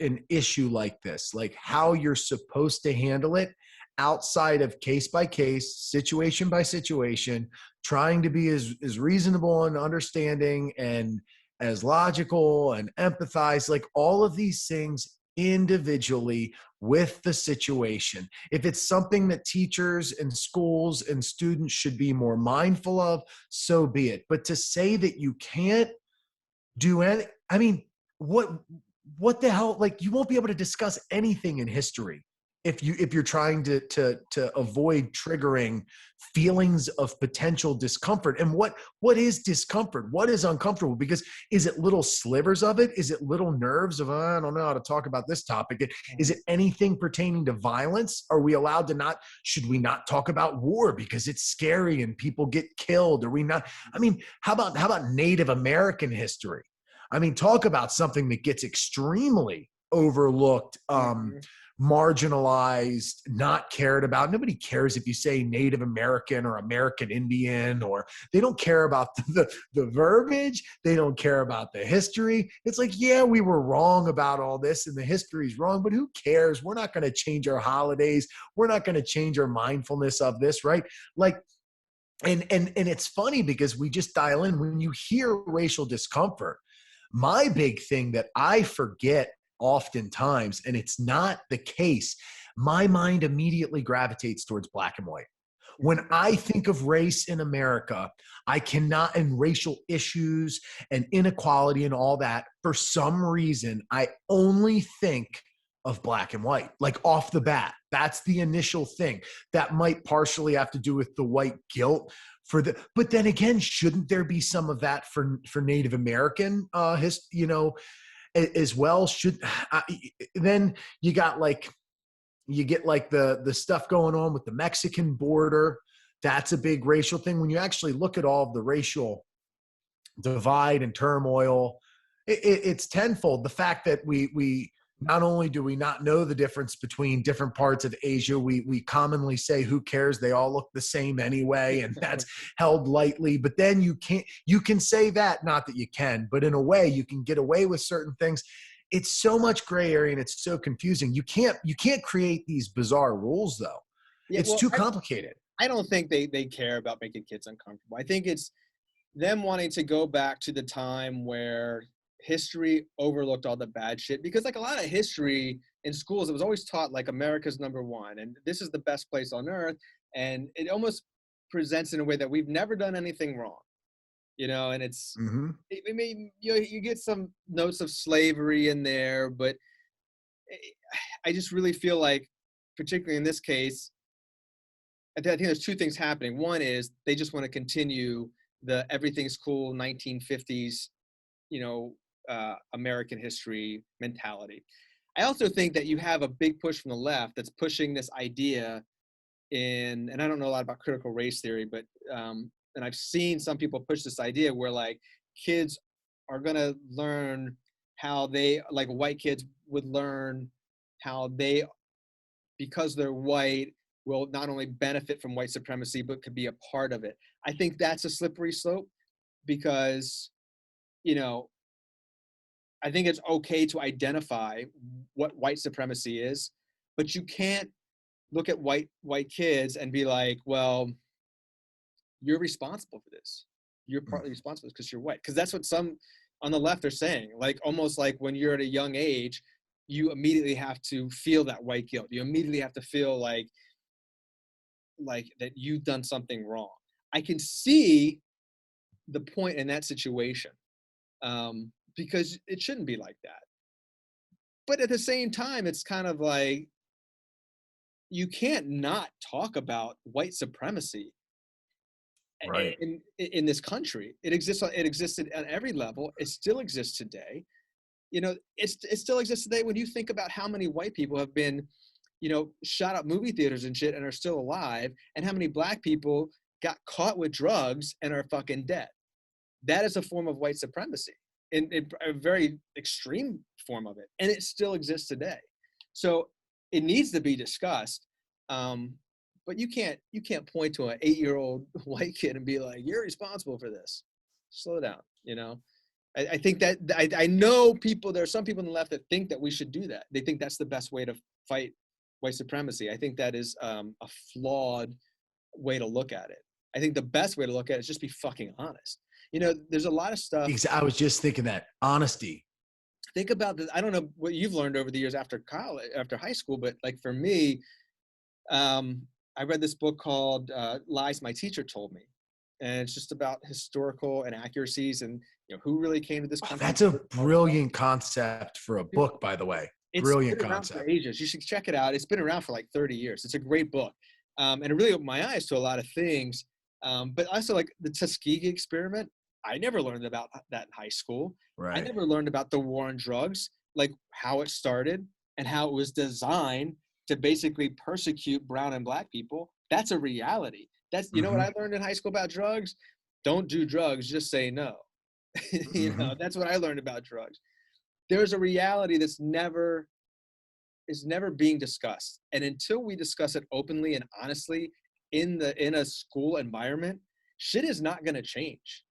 an issue like this, like how you're supposed to handle it outside of case by case, situation by situation, trying to be as reasonable and understanding and as logical and empathize, like all of these things individually with the situation. If it's something that teachers and schools and students should be more mindful of, so be it. But to say that you can't do any, I mean, what the hell? Like, you won't be able to discuss anything in history if you're trying to avoid triggering feelings of potential discomfort. And what is discomfort? What is uncomfortable? Because is it little slivers of it? Is it little nerves of, I don't know how to talk about this topic? Is it anything pertaining to violence? Are we allowed to should we not talk about war because it's scary and people get killed? Are we not? I mean, how about Native American history? I mean, talk about something that gets extremely overlooked, marginalized, not cared about. Nobody cares if you say Native American or American Indian, or they don't care about the verbiage. They don't care about the history. It's like, yeah, we were wrong about all this and the history's wrong, but who cares? We're not going to change our holidays. We're not going to change our mindfulness of this, right? Like, and it's funny because we just dial in when you hear racial discomfort. My big thing that I forget oftentimes, and it's not the case, my mind immediately gravitates towards black and white. When I think of race in America, I cannot, and racial issues and inequality and all that, for some reason, I only think of black and white, like off the bat. That's the initial thing. That might partially have to do with the white guilt but then again, shouldn't there be some of that for Native American as well? Then you got like, you get like the stuff going on with the Mexican border. That's a big racial thing. When you actually look at all of the racial divide and turmoil, it's tenfold. The fact that we not only do we not know the difference between different parts of Asia, we commonly say, who cares? They all look the same anyway, and that's held lightly. But then you can say that, not that you can, but in a way you can get away with certain things. It's so much gray area and it's so confusing. You can't create these bizarre rules though. Yeah, it's too complicated. I don't think they care about making kids uncomfortable. I think it's them wanting to go back to the time where history overlooked all the bad shit, because like a lot of history in schools, it was always taught like America's number one and this is the best place on earth, and it almost presents in a way that we've never done anything wrong, and it's I mean, you get some notes of slavery in there, but I just really feel like, particularly in this case, I think there's two things happening. One is they just want to continue the everything's cool 1950s American history mentality. I also think that you have a big push from the left that's pushing this idea and I don't know a lot about critical race theory, but and I've seen some people push this idea where like kids are gonna learn how they, like white kids would learn how they, because they're white, will not only benefit from white supremacy, but could be a part of it. I think that's a slippery slope because, I think it's okay to identify what white supremacy is, but you can't look at white kids and be like, well, you're responsible for this. You're partly responsible because you're white. Because that's what some on the left are saying. Like almost like when you're at a young age, you immediately have to feel that white guilt. You immediately have to feel like that you've done something wrong. I can see the point in that situation. Because it shouldn't be like that. But at the same time, it's kind of like, you can't not talk about white supremacy right in this country. It existed at every level. It still exists today. It still exists today when you think about how many white people have been, shot up movie theaters and shit and are still alive, and how many black people got caught with drugs and are fucking dead. That is a form of white supremacy. In a very extreme form of it, and it still exists today. So it needs to be discussed, but you can't point to an 8-year-old white kid and be like, you're responsible for this. Slow down. I think that I know there are some people on the left that think that we should do that. They think that's the best way to fight white supremacy. I think that is a flawed way to look at it. I think the best way to look at it is just be fucking honest. There's a lot of stuff. I was just thinking that honesty. Think about this. I don't know what you've learned over the years after high school, but like for me, I read this book called Lies My Teacher Told Me. And it's just about historical inaccuracies and who really came to this country. That's a brilliant concept for a book, by the way. Brilliant concept. For ages. You should check it out. It's been around for like 30 years. It's a great book. And it really opened my eyes to a lot of things. But also like the Tuskegee experiment. I never learned about that in high school. Right. I never learned about the war on drugs, like how it started and how it was designed to basically persecute brown and black people. That's a reality. That's, know what I learned in high school about drugs? Don't do drugs, just say no. That's what I learned about drugs. There's a reality that's never being discussed. And until we discuss it openly and honestly in a school environment, shit is not going to change.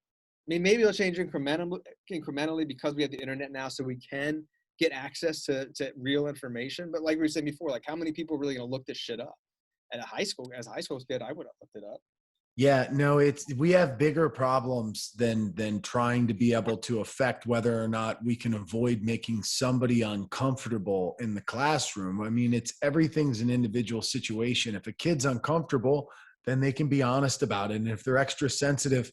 I mean, maybe it'll change incrementally because we have the internet now, so we can get access to real information. But like we said before, like how many people are really going to look this shit up? As a high school kid, I would have looked it up. Yeah, no, we have bigger problems than trying to be able to affect whether or not we can avoid making somebody uncomfortable in the classroom. I mean, it's everything's an individual situation. If a kid's uncomfortable, then they can be honest about it. And if they're extra sensitive,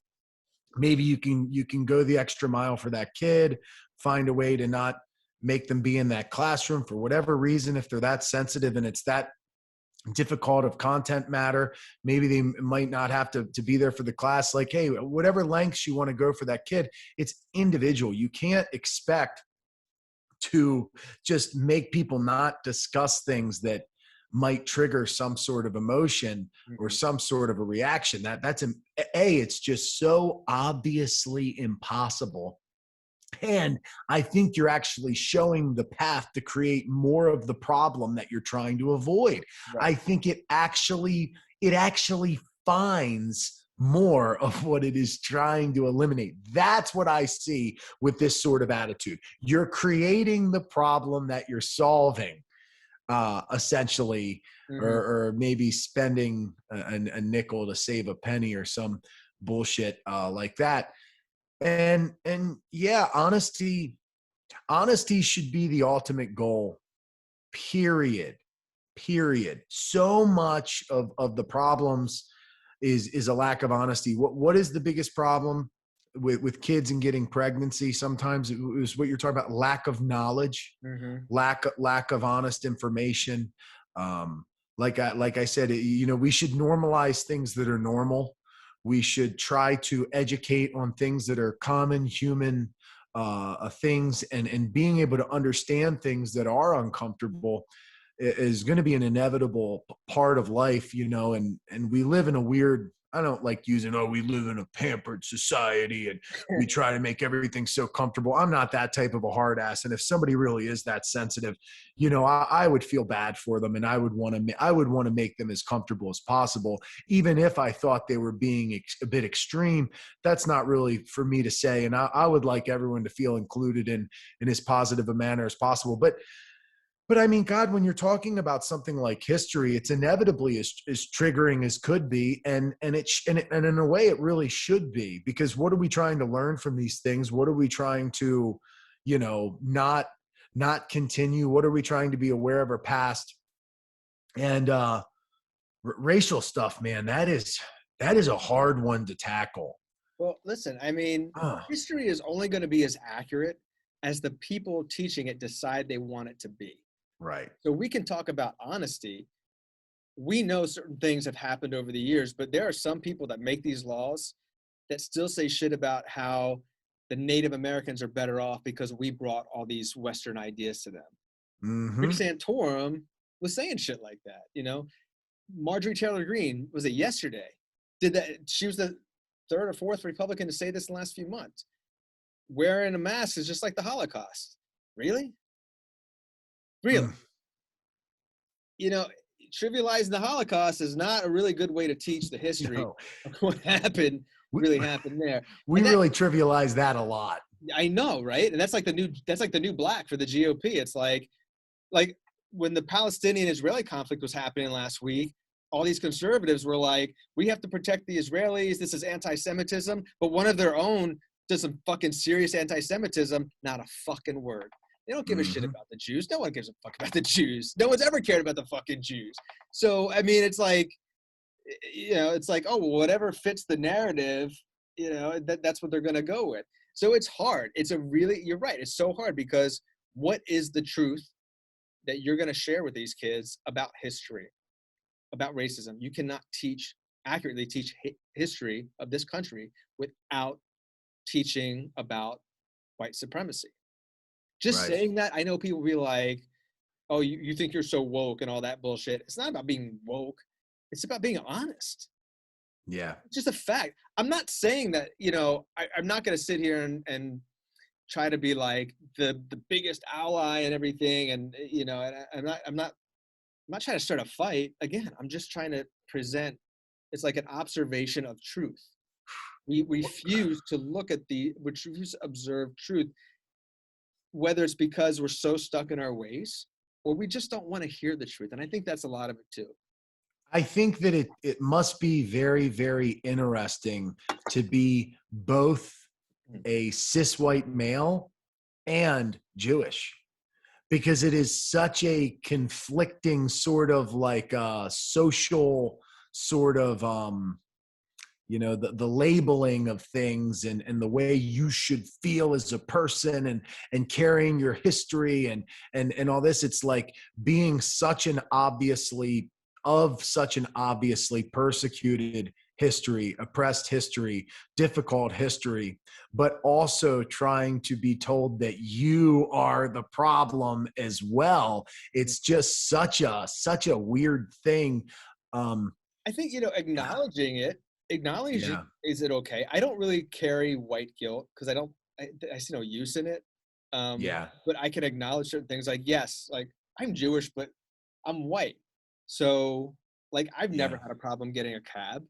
maybe you can go the extra mile for that kid, find a way to not make them be in that classroom for whatever reason. If they're that sensitive and it's that difficult of content matter, maybe they might not have to be there for the class. Like, hey, whatever lengths you want to go for that kid, it's individual. You can't expect to just make people not discuss things that might trigger some sort of emotion or Mhm. some sort of a reaction. It's just so obviously impossible. And I think you're actually showing the path to create more of the problem that you're trying to avoid. I Right. think it actually finds more of what it is trying to eliminate. That's what I see with this sort of attitude. You're creating the problem that you're solving, essentially, or, Mhm. or maybe spending a nickel to save a penny or some bullshit like that. And yeah, honesty should be the ultimate goal, period. So much of the problems is a lack of honesty. What is the biggest problem with kids and getting pregnancy? Sometimes it was what you're talking about: lack of knowledge, Mhm. lack of honest information. um like I said, we should normalize things that are normal. We should try to educate on things that are common human things, and being able to understand things that are uncomfortable is going to be an inevitable part of life. And we live in a weird, I don't like using, oh, we live in a pampered society and we try to make everything so comfortable. I'm not that type of a hard ass. And if somebody really is that sensitive, I would feel bad for them, and I would want to make them as comfortable as possible, even if I thought they were being a bit extreme. That's not really for me to say. And I would like everyone to feel included in as positive a manner as possible. But I mean, God, when you're talking about something like history, it's inevitably as triggering as could be, and in a way, it really should be, because what are we trying to learn from these things? What are we trying to, not continue? What are we trying to be aware of our past? And racial stuff, man, that is a hard one to tackle. Well, listen, I mean, Uh, history is only going to be as accurate as the people teaching it decide they want it to be. right. So we can talk about honesty. We know certain things have happened over the years, but there are some people that make these laws that still say shit about how the Native Americans are better off because we brought all these Western ideas to them. Rick Hmm. Santorum was saying shit like that, you know. Marjorie Taylor Greene, was it yesterday? Did that? She was the third or fourth Republican to say this in the last few months. Wearing a mask is just like the Holocaust. Really? Really? Mm, You know, trivializing the Holocaust is not a really good way to teach the history no, of what happened, we, really happened there. we And that, really trivialize that a lot. I know, right? And that's like the new black for the GOP. It's like when the Palestinian Israeli conflict was happening last week, all these conservatives were like, we have to protect the Israelis. This is anti-Semitism. But one of their own does some fucking serious anti-Semitism, not a fucking word. They don't give a shit Hmm. about the Jews. No one gives a fuck about the Jews. No one's ever cared about the fucking Jews. So, I mean, it's like, it's like, oh, well, whatever fits the narrative, that's what they're going to go with. So it's hard. You're right. It's so hard because what is the truth that you're going to share with these kids about history, about racism? You cannot accurately teach history of this country without teaching about white supremacy. Just Right. saying that, I know people will be like, oh, you think you're so woke and all that bullshit. It's not about being woke. It's about being honest. Yeah. It's just a fact. I'm not saying that, I'm not going to sit here and try to be like the biggest ally and everything. And, I'm not trying to start a fight. Again, I'm just trying to present, it's like an observation of truth. We refuse to we refuse to observe truth, whether it's because we're so stuck in our ways or we just don't want to hear the truth. And I think that's a lot of it too. I think that it must be very, very interesting to be both a cis white male and Jewish, because it is such a conflicting sort of like social sort of the labeling of things, and the way you should feel as a person, and carrying your history and all this. It's like being such an obviously persecuted history, oppressed history, difficult history, but also trying to be told that you are the problem as well. It's just such a weird thing. I think, Yeah, acknowledging yeah, is it okay? I don't really carry white guilt because I see no use in it. yeah, But I can acknowledge certain things like, yes, like I'm Jewish, but I'm white. So like I've never yeah. had a problem getting a cab.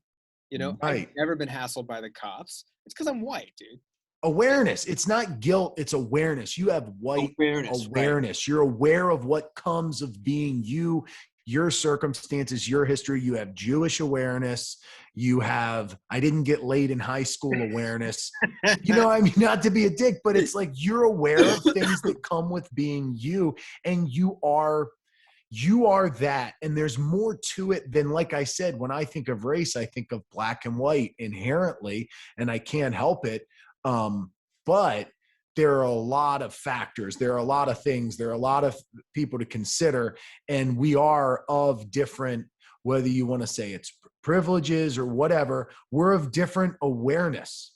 I've Right. never been hassled by the cops. It's because I'm white, dude. Awareness. It's not guilt, it's awareness. You have white Awareness, right? awareness. You're aware of what comes of being you, your circumstances, your history. You have Jewish awareness. You have, I didn't get laid in high school awareness. I mean, not to be a dick, but it's like you're aware of things that come with being you, and you are that. And there's more to it than, like I said, when I think of race, I think of black and white inherently, and I can't help it. But there are a lot of factors, there are a lot of things, there are a lot of people to consider, and we are of different, whether you want to say it's privileges or whatever, we're of different awareness.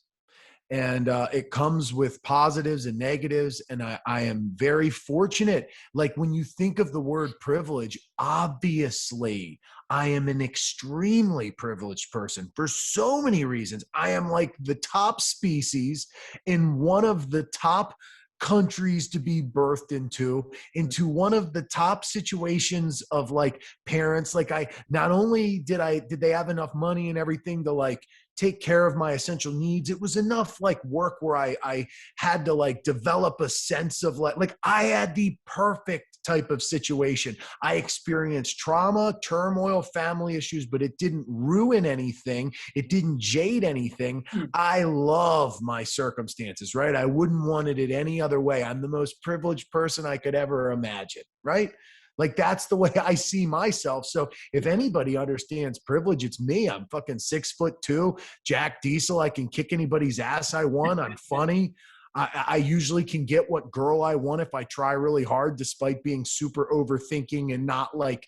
And it comes with positives and negatives. And I am very fortunate. Like when you think of the word privilege, obviously I am an extremely privileged person for so many reasons. I am like the top species in one of the top countries to be birthed into one of the top situations of like parents. Like I not only did they have enough money and everything to like take care of my essential needs, it was enough like work where I had to like develop a sense of like I had the perfect type of situation. I experienced trauma, turmoil, family issues, but it didn't ruin anything. It didn't jade anything. I love my circumstances, right? I wouldn't want it any other way. I'm the most privileged person I could ever imagine, right? Like that's the way I see myself. So if anybody understands privilege, it's me. I'm fucking 6'2", Jack Diesel. I can kick anybody's ass I want. I'm funny. I usually can get what girl I want if I try really hard, despite being super overthinking and not like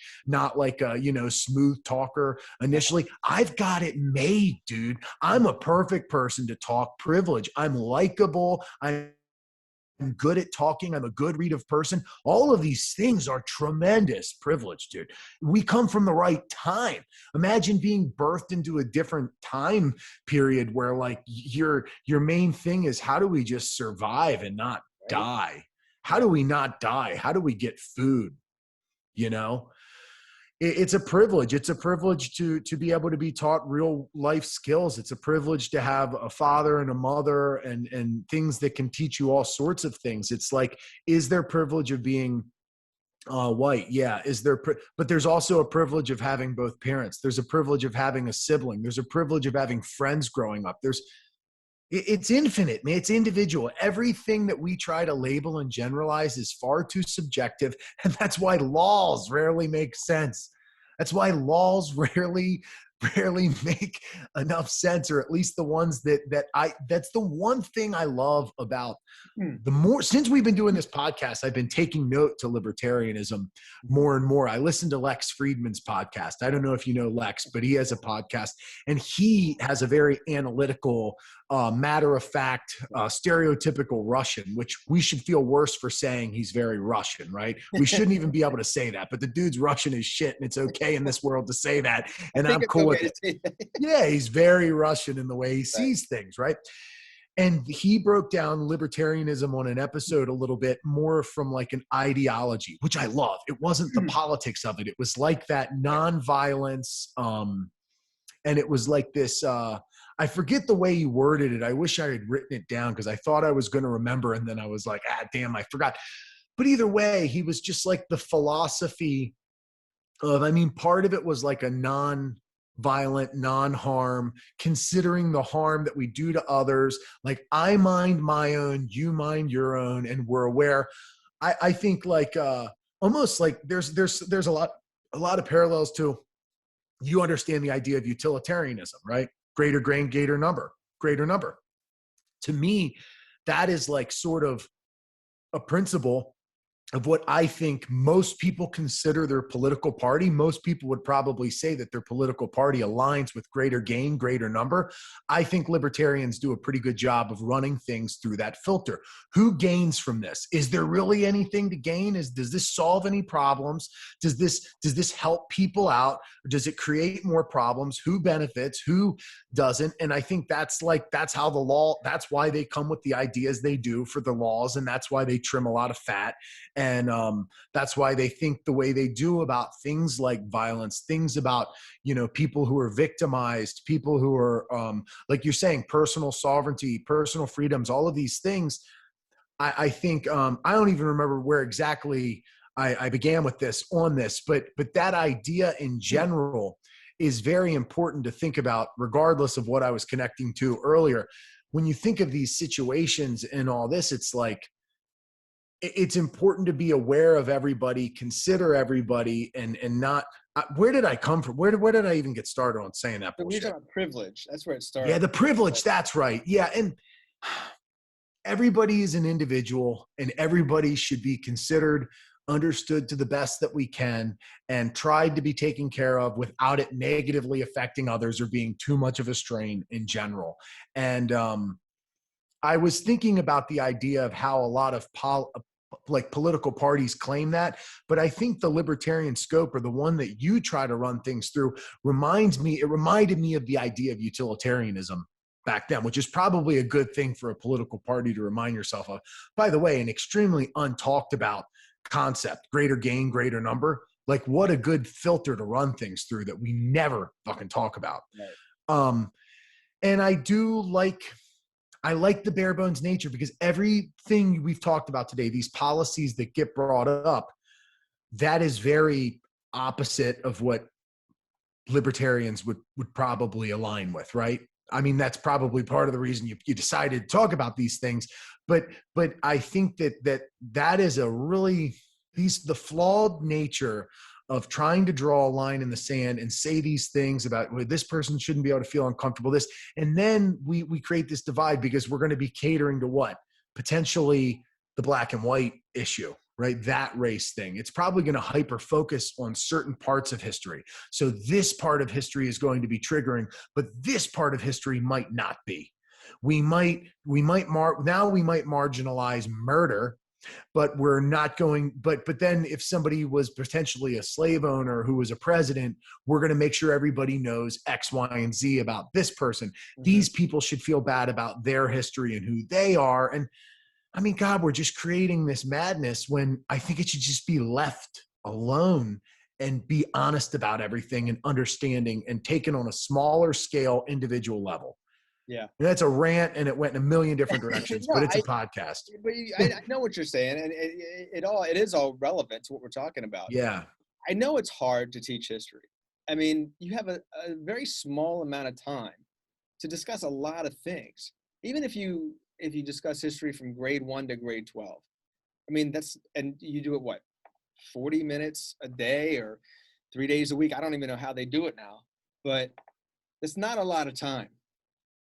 a smooth talker initially. I've got it made, dude. I'm a perfect person to talk privilege. I'm likable. I'm good at talking. I'm a good read of person. All of these things are tremendous privilege, dude. We come from the right time. Imagine being birthed into a different time period where like your main thing is how do we just survive and not Right? die? How do we not die? How do we get food? You know? It's a privilege. It's a privilege to be able to be taught real life skills. It's a privilege to have a father and a mother and things that can teach you all sorts of things. It's like, is there privilege of being white? Yeah. But there's also a privilege of having both parents. There's a privilege of having a sibling. There's a privilege of having friends growing up. It's infinite, man. It's individual. Everything that we try to label and generalize is far too subjective. And that's why laws rarely make sense. That's why laws rarely make enough sense, or at least the ones that's the one thing I love about since we've been doing this podcast, I've been taking note to libertarianism more and more. I listen to Lex Friedman's podcast. I don't know if you know Lex, but he has a podcast and he has a very analytical, matter of fact, stereotypical Russian, which we should feel worse for saying he's very Russian, right? We shouldn't even be able to say that, but the dude's Russian as shit and it's okay in this world to say that. I And think I'm it's cool okay with to it. say that. Yeah, he's very Russian in the way he Right. sees things, right? And he broke down libertarianism on an episode a little bit more from like an ideology, which I love. It wasn't the politics of it. It was like that nonviolence. And it was like this, I forget the way he worded it. I wish I had written it down because I thought I was going to remember. And then I was like, damn, I forgot. But either way, he was just like the philosophy I mean, part of it was like a non-violent, non-harm, considering the harm that we do to others. Like, I mind my own, you mind your own, and we're aware. I think like almost like there's a lot of parallels to, you understand the idea of utilitarianism, right? Greater gain, greater number. To me, that is like sort of a principle of what I think most people consider their political party. Most people would probably say that their political party aligns with greater gain, greater number. I think libertarians do a pretty good job of running things through that filter. Who gains from this? Is there really anything to gain? Does this solve any problems? Does this help people out? Or does it create more problems? Who benefits? Who doesn't? And I think that's how the law, that's why they come with the ideas they do for the laws, and that's why they trim a lot of fat. And that's why they think the way they do about things like violence, things about, people who are victimized, people who are, like you're saying, personal sovereignty, personal freedoms, all of these things. I think, I don't even remember where exactly I began with this on this, but that idea in general is very important to think about, regardless of what I was connecting to earlier. When you think of these situations and all this, it's like, it's important to be aware of everybody, consider everybody, and not. Where did I come from? Where did I even get started on saying that But we're bullshit? talking about privilege. That's where it Yeah, started. the privilege. That's right. Yeah, and everybody is an individual, and everybody should be considered, understood to the best that we can, and tried to be taken care of without it negatively affecting others or being too much of a strain in general. And I was thinking about the idea of how a lot of political parties claim that, but I think the libertarian scope, or the one that you try to run things through, reminded me of the idea of utilitarianism back then, which is probably a good thing for a political party to remind yourself of. By the way, an extremely untalked about concept, greater gain, greater number. Like, what a good filter to run things through that we never fucking talk about. Right. And I like the bare bones nature, because everything we've talked about today, these policies that get brought up, that is very opposite of what libertarians would probably align with, right? I mean, that's probably part of the reason you decided to talk about these things. But I think that is a really, the flawed nature of trying to draw a line in the sand and say these things about, well, this person shouldn't be able to feel uncomfortable, this. And then we create this divide because we're going to be catering to what? Potentially the black and white issue, right? That race thing. It's probably going to hyper focus on certain parts of history. So this part of history is going to be triggering, but this part of history might not be. We might marginalize murder, but we're not going, but then if somebody was potentially a slave owner who was a president, we're going to make sure everybody knows X, Y, and Z about this person. Mm-hmm. These people should feel bad about their history and who they are. And I mean, God, we're just creating this madness, when I think it should just be left alone and be honest about everything and understanding and taken on a smaller scale individual level. Yeah. And that's a rant, and it went in a million different directions, No, but it's a podcast. But I know what you're saying, and it is all relevant to what we're talking about. Yeah. I know it's hard to teach history. I mean, you have a very small amount of time to discuss a lot of things. Even if you discuss history from grade 1 to grade 12, I mean, and you do it, what, 40 minutes a day or 3 days a week? I don't even know how they do it now, but it's not a lot of time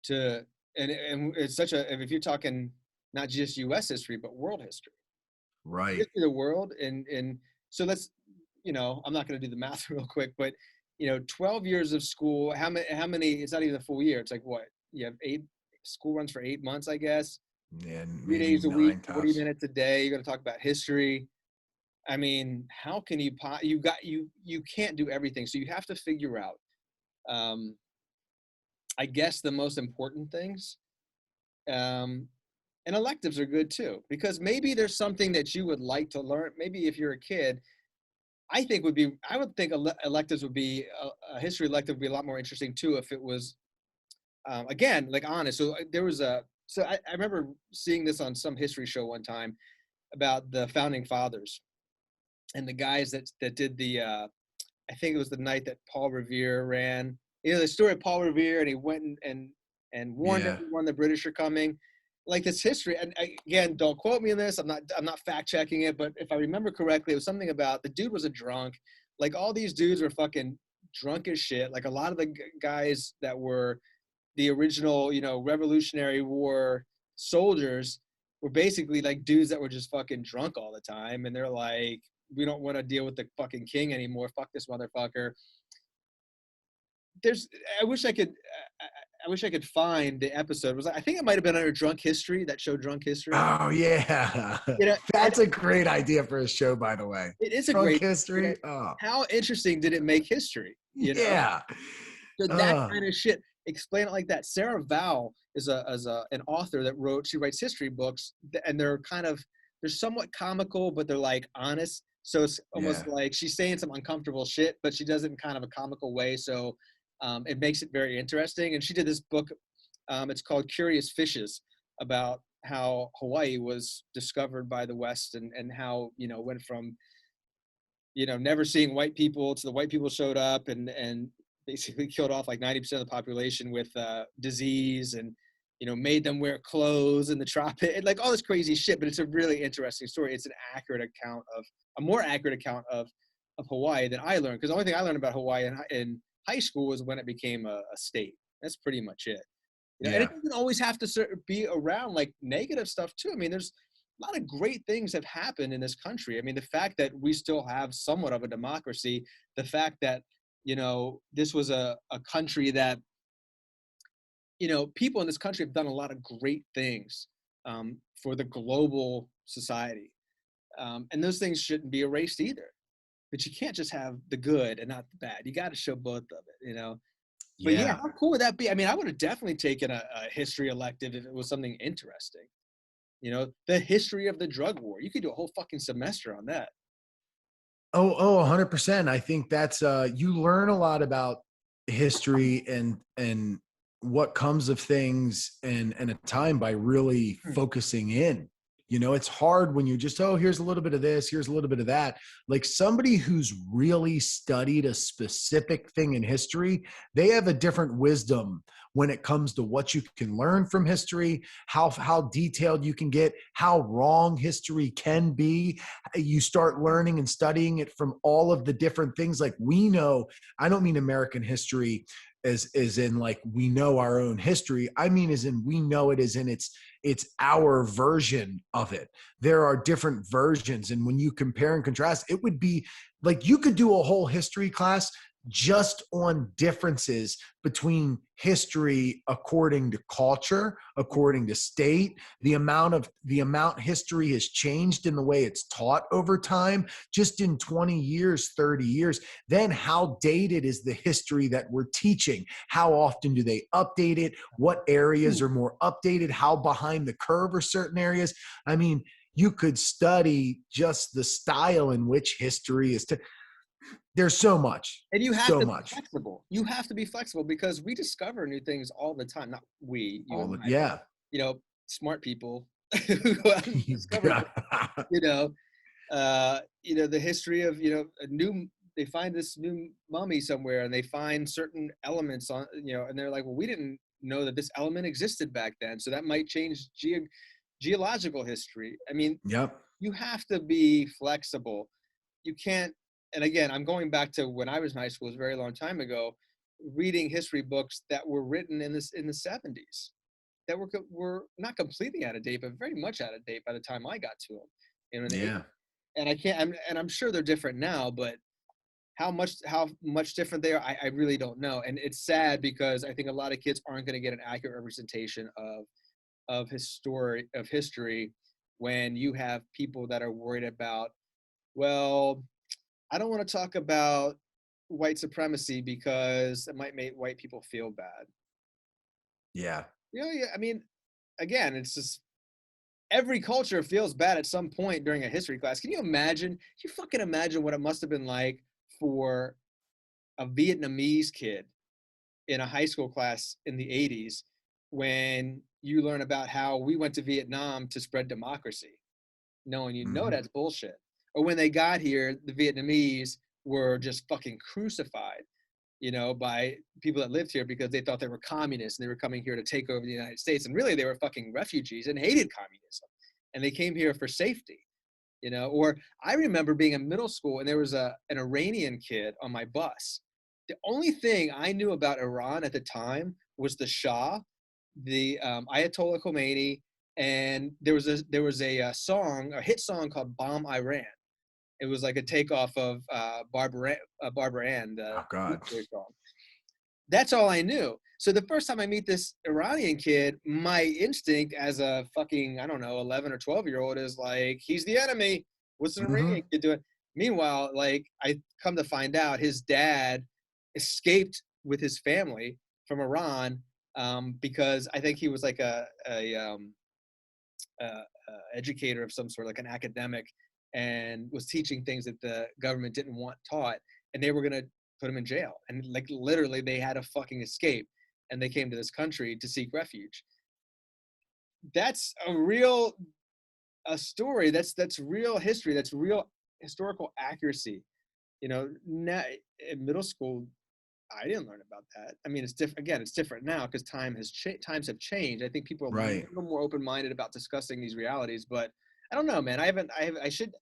to, and it's such if you're talking not just U.S. history, but world history. Right. History of the world. And so let's, I'm not going to do the math real quick, but 12 years of school, how many, it's not even a full year. It's like, what, you have 8 school runs for 8 months, I guess. Yeah, 3 days a week, tops. 40 minutes a day. You're going to talk about history. I mean, how can you can't do everything. So you have to figure out, I guess, the most important things. And electives are good too, because maybe there's something that you would like to learn. Maybe if you're a kid, I would think electives would be, a history elective would be a lot more interesting too if it was, again, like, honest. So there was I remember seeing this on some history show one time about the founding fathers and the guys that did the I think it was the night that Paul Revere ran. You know, the story of Paul Revere, and he went and warned Yeah. everyone the British are coming. Like this history, and again, don't quote me on this. I'm not fact checking it, but if I remember correctly, it was something about the dude was a drunk. Like all these dudes were fucking drunk as shit. Like a lot of the guys that were the original, you know, Revolutionary War soldiers were basically like dudes that were just fucking drunk all the time, and they're like, we don't want to deal with the fucking king anymore. Fuck this motherfucker. There's, I wish I could, I wish I could find the episode. It was, I think it might have been under Drunk History, that show Drunk History. Oh yeah. You know, and That's a great idea for a show, by the way. it is a Drunk great, you know, history. Oh how interesting did it make history? You know, yeah. so that kind of shit. Explain it like that. Sarah Vowell is an author that she writes history books, and they're somewhat comical, but they're like honest. So it's almost Yeah. like she's saying some uncomfortable shit, but she does it in kind of a comical way. So it makes it very interesting. And she did this book. It's called Curious Fishes, about how Hawaii was discovered by the West, and how, you know, went from, you know, never seeing white people to the white people showed up and basically killed off like 90% of the population with disease, and, you know, made them wear clothes in the tropics, and like all this crazy shit. But it's a really interesting story. It's a more accurate account of Hawaii than I learned, because the only thing I learned about Hawaii in high school was when it became a state. That's pretty much it. You know, and it Yeah. doesn't always have to be around like negative stuff too. I mean, there's a lot of great things have happened in this country. I mean, the fact that we still have somewhat of a democracy, the fact that, you know, this was a country that, you know, people in this country have done a lot of great things for the global society. And those things shouldn't be erased either. But you can't just have the good and not the bad. You got to show both of it, you know? But yeah, Yeah. how cool would that be? I mean, I would have definitely taken a history elective if it was something interesting. You know, the history of the drug war. You could do a whole fucking semester on that. Oh, 100%. I think that's you learn a lot about history and what comes of things and a time by really Hmm. focusing in. You know, it's hard when you just, oh, here's a little bit of this, here's a little bit of that. Like somebody who's really studied a specific thing in history, they have a different wisdom when it comes to what you can learn from history, how detailed you can get, how wrong history can be. You start learning and studying it from all of the different things. Like we know, I don't mean American history as in like we know our own history. I mean as in we know it as in it's our version of it. There are different versions, and when you compare and contrast, it would be like you could do a whole history class just on differences between history according to culture, according to state, the amount history has changed in the way it's taught over time, just in 20 years, 30 years. Then how dated is the history that we're teaching? How often do they update it? What areas are more updated? How behind the curve are certain areas? I mean, you could study just the style in which history is there's so much, And you have so to be much. flexible. You have to be flexible because we discover new things all the time. Not we, you and All of, I, but, yeah. you know, smart people who go out and discover, you know, the history of, you know, they find this new mummy somewhere, and they find certain elements on, you know, and they're like, well, we didn't know that this element existed back then. So that might change geological history. I mean, Yep. you have to be flexible. You can't, and again, I'm going back to when I was in high school, it was a very long time ago, reading history books that were written in the 70s that were not completely out of date, but very much out of date by the time I got to them. You know, in the 80s. Yeah. And I can't, and I'm sure they're different now, but how much different they are, I really don't know. And it's sad because I think a lot of kids aren't going to get an accurate representation of history when you have people that are worried about, well, I don't want to talk about white supremacy because it might make white people feel bad. Yeah. You know, yeah, I mean, again, it's just every culture feels bad at some point during a history class. Can you imagine? Can you fucking imagine what it must have been like for a Vietnamese kid in a high school class in the 80s when you learn about how we went to Vietnam to spread democracy, knowing, you know, Hmm. that's bullshit. Or when they got here, the Vietnamese were just fucking crucified, by people that lived here because they thought they were communists and they were coming here to take over the United States. And really, they were fucking refugees and hated communism. And they came here for safety, Or I remember being in middle school and there was an Iranian kid on my bus. The only thing I knew about Iran at the time was the Shah, the Ayatollah Khomeini, and there was a song, a hit song called "Bomb Iran." It was like a takeoff of Barbara Ann, the Oh God. song. That's all I knew. So the first time I meet this Iranian kid, my instinct as a fucking, I don't know, 11 or 12-year-old is like, he's the enemy. What's an Mm-hmm. Iranian kid doing? Meanwhile, like, I come to find out his dad escaped with his family from Iran, because I think he was like a educator of some sort, like an academic, and was teaching things that the government didn't want taught, and they were going to put him in jail. And like literally they had to fucking escape, and they came to this country to seek refuge. That's a story. That's real history. That's real historical accuracy. Now, in middle school, I didn't learn about that. I mean, it's different. Again, it's different now because times have changed. I think people are a Right. little more open-minded about discussing these realities. But I don't know, man. I should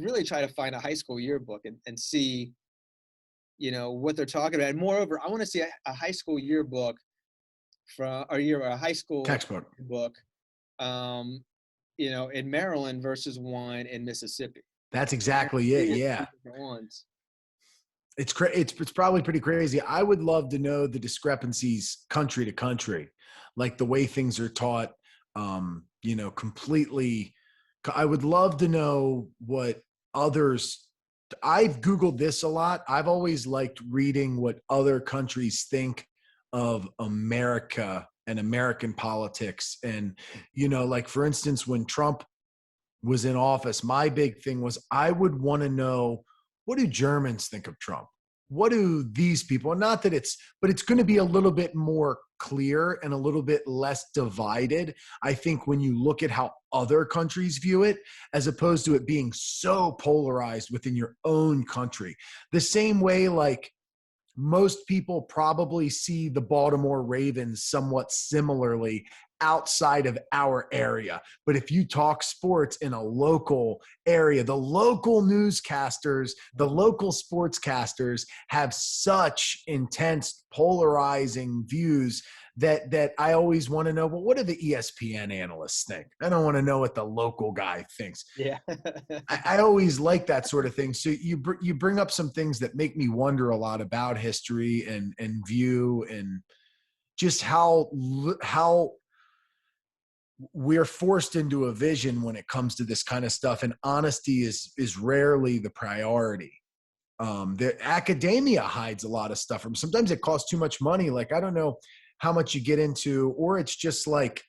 really try to find a high school yearbook and see, what they're talking about. And moreover, I want to see a high school yearbook a high school Textbook. book, um, in Maryland versus one in Mississippi. That's exactly it. Yeah. Different ones. It's probably pretty crazy. I would love to know the discrepancies country to country, like the way things are taught, completely. I would love to know what others. I've Googled this a lot. I've always liked reading what other countries think of America and American politics. And, like for instance, when Trump was in office, my big thing was I would want to know, what do Germans think of Trump? What do these people, not that but it's going to be a little bit more clear and a little bit less divided, I think, when you look at how other countries view it, as opposed to it being so polarized within your own country. The same way, like, most people probably see the Baltimore Ravens somewhat similarly outside of our area. But if you talk sports in a local area, the local newscasters, the local sportscasters have such intense polarizing views that I always want to know, well, what do the ESPN analysts think? I don't want to know what the local guy thinks. Yeah. I always like that sort of thing. So you bring up some things that make me wonder a lot about history and view, and just how we're forced into a vision when it comes to this kind of stuff, and honesty is rarely the priority. The academia hides a lot of stuff from. Sometimes it costs too much money. Like, I don't know how much you get into, or it's just like,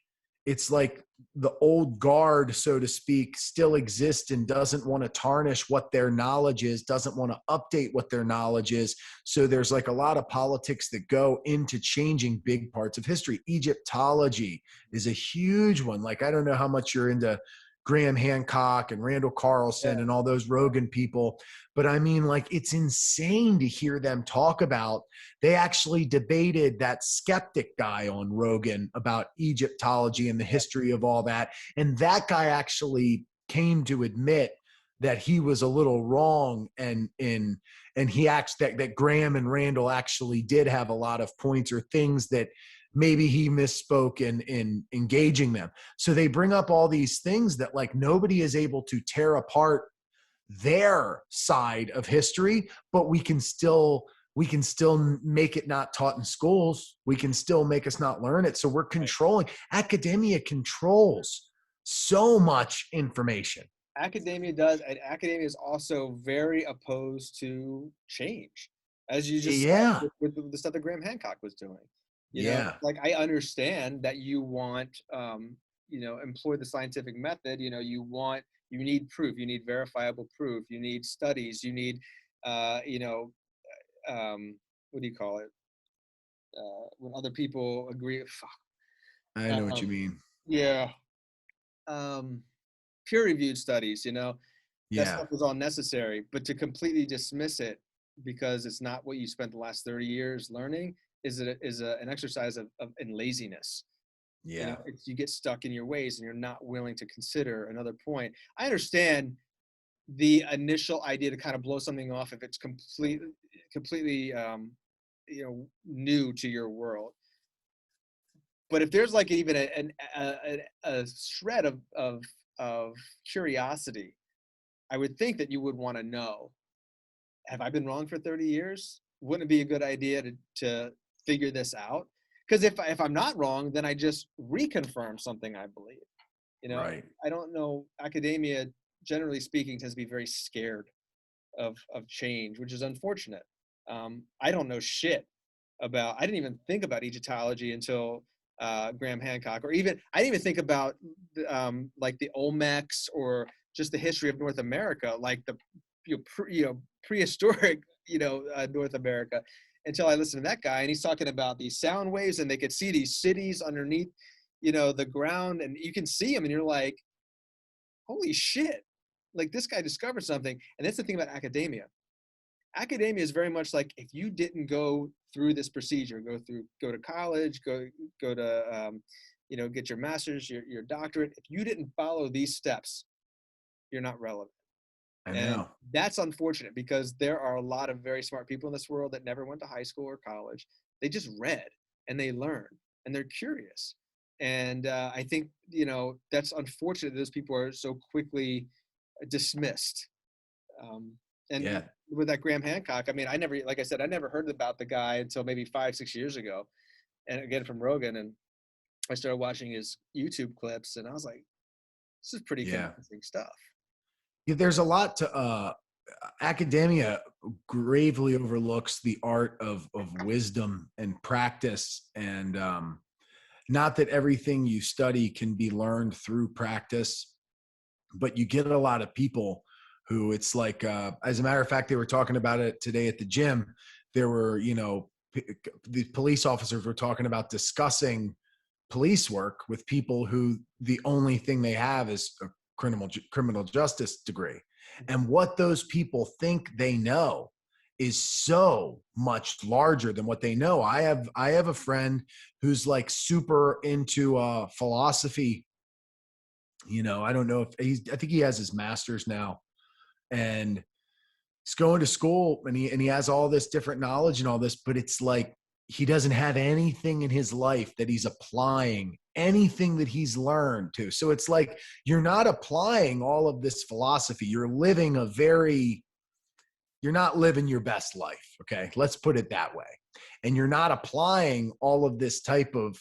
it's like the old guard, so to speak, still exists and doesn't want to tarnish what their knowledge is, doesn't want to update what their knowledge is. So there's like a lot of politics that go into changing big parts of history. Egyptology is a huge one. Like, I don't know how much you're into Graham Hancock and Randall Carlson and all those Rogan people, but I mean, like, it's insane to hear them talk about. They actually debated that skeptic guy on Rogan about Egyptology and the history of all that. And that guy actually came to admit that he was a little wrong, and he actually, that Graham and Randall actually did have a lot of points or things that maybe he misspoke in engaging them. So they bring up all these things that, like, nobody is able to tear apart their side of history, but we can still make it not taught in schools. We can still make us not learn it. So we're controlling. Academia controls so much information. Academia does, and academia is also very opposed to change, as you just said, Yeah. with the stuff that Graham Hancock was doing. Yeah. Like, I understand that you want, employ the scientific method. You need proof, you need verifiable proof, you need studies, you need, what do you call it? When other people agree. Fuck. I know what you mean. Yeah. Peer-reviewed studies, that Yeah. stuff was all necessary, but to completely dismiss it because it's not what you spent the last 30 years learning, is an exercise in laziness. You know, Yeah. you get stuck in your ways and you're not willing to consider another point. I understand the initial idea to kind of blow something off if it's completely new to your world. But if there's like even a shred of curiosity, I would think that you would want to know, have I been wrong for 30 years? Wouldn't it be a good idea to figure this out? Because if I'm not wrong, then I just reconfirm something I believe. You know, Right. I don't know. Academia, generally speaking, tends to be very scared of change, which is unfortunate. I don't know shit about. I didn't even think about Egyptology until Graham Hancock, or even I didn't even think about like the Olmecs or just the history of North America, like the prehistoric North America, until I listened to that guy, and he's talking about these sound waves, and they could see these cities underneath the ground, and you can see them, and you're like, holy shit, like this guy discovered something. And that's the thing about academia. Academia is very much like, if you didn't go through this procedure, go to college, go to get your master's, your doctorate, if you didn't follow these steps, you're not relevant. I And know. that's unfortunate, because there are a lot of very smart people in this world that never went to high school or college. They just read and they learn and they're curious. And I think, that's unfortunate that those people are so quickly dismissed. And Yeah. with that Graham Hancock, I mean, like I said, I never heard about the guy until maybe 5-6 years ago. And again, from Rogan. And I started watching his YouTube clips, and I was like, this is pretty Yeah. convincing stuff. Yeah, there's a lot to academia gravely overlooks the art of wisdom and practice, and not that everything you study can be learned through practice, but you get a lot of people who it's like, as a matter of fact, they were talking about it today at the gym. There were, the police officers were talking about discussing police work with people who the only thing they have is a criminal justice degree. And what those people think they know is so much larger than what they know. I have a friend who's like super into philosophy. I don't know if I think he has his master's now, and he's going to school, and he has all this different knowledge and all this, but it's like he doesn't have anything in his life that he's applying anything that he's learned to. So it's like, you're not applying all of this philosophy. You're not living your best life. Okay. Let's put it that way. And you're not applying all of this type of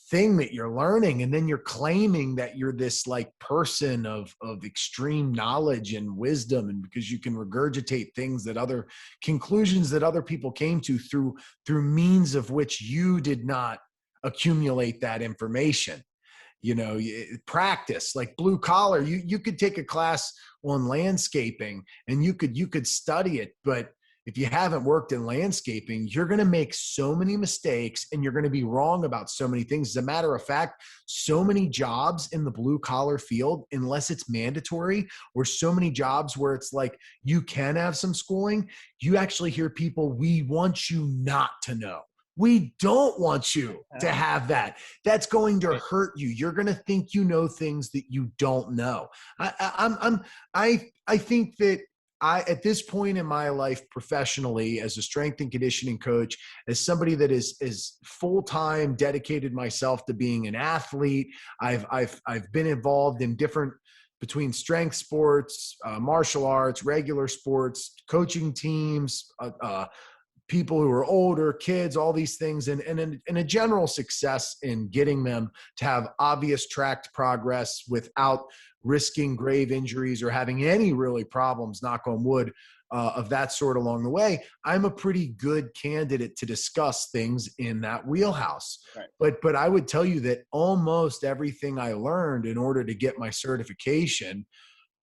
thing that you're learning, and then you're claiming that you're this like person of extreme knowledge and wisdom, and because you can regurgitate things that other conclusions that other people came to through means of which you did not accumulate that information. Practice, like blue collar, you could take a class on landscaping and you could study it, but if you haven't worked in landscaping, you're going to make so many mistakes and you're going to be wrong about so many things. As a matter of fact, so many jobs in the blue collar field, unless it's mandatory, or so many jobs where it's like you can have some schooling, you actually hear people, we want you not to know. We don't want you to have that. That's going to hurt you. You're going to think you know things that you don't know. I think that at this point in my life professionally, as a strength and conditioning coach, as somebody that is full-time dedicated myself to being an athlete, I've been involved in different, between strength sports, martial arts, regular sports, coaching teams, people who are older, kids, all these things, and a general success in getting them to have obvious tracked progress without risking grave injuries or having any really problems, knock on wood, of that sort along the way. I'm a pretty good candidate to discuss things in that wheelhouse. Right. But I would tell you that almost everything I learned in order to get my certification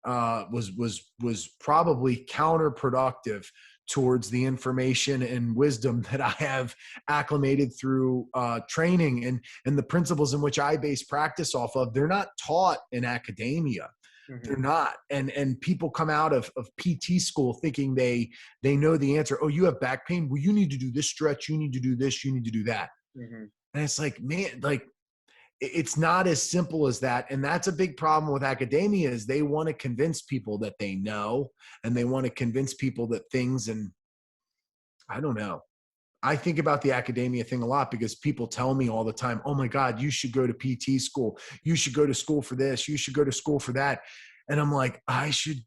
was probably counterproductive towards the information and wisdom that I have acclimated through training, and the principles in which I base practice off of. They're not taught in academia. Mhm. They're not. And people come out of PT school thinking they know the answer. Oh, you have back pain? Well, you need to do this stretch. You need to do this. You need to do that. Mhm. And it's like, man, like it's not as simple as that. And that's a big problem with academia is they want to convince people that they know, and they want to convince people that things, and I don't know. I think about the academia thing a lot because people tell me all the time, oh my God, you should go to PT school. You should go to school for this. You should go to school for that. And I'm like, I should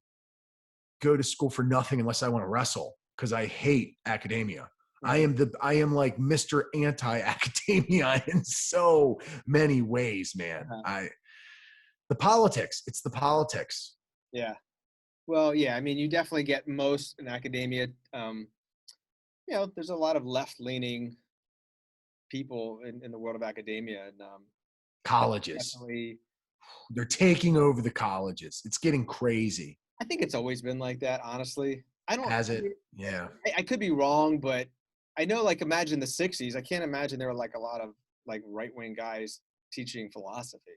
go to school for nothing unless I want to wrestle because I hate academia. Mhm. I am like Mr. Anti-academia in so many ways, man. Uh-huh. It's the politics. Yeah. Well, yeah, I mean, you definitely get most in academia. There's a lot of left-leaning people in the world of academia, and that's Colleges. definitely. They're taking over the colleges. It's getting crazy. I think it's always been like that, honestly. I don't. Has I it? mean, Yeah. I could be wrong, but I know, like, imagine the '60s. I can't imagine there were like a lot of like right-wing guys teaching philosophy.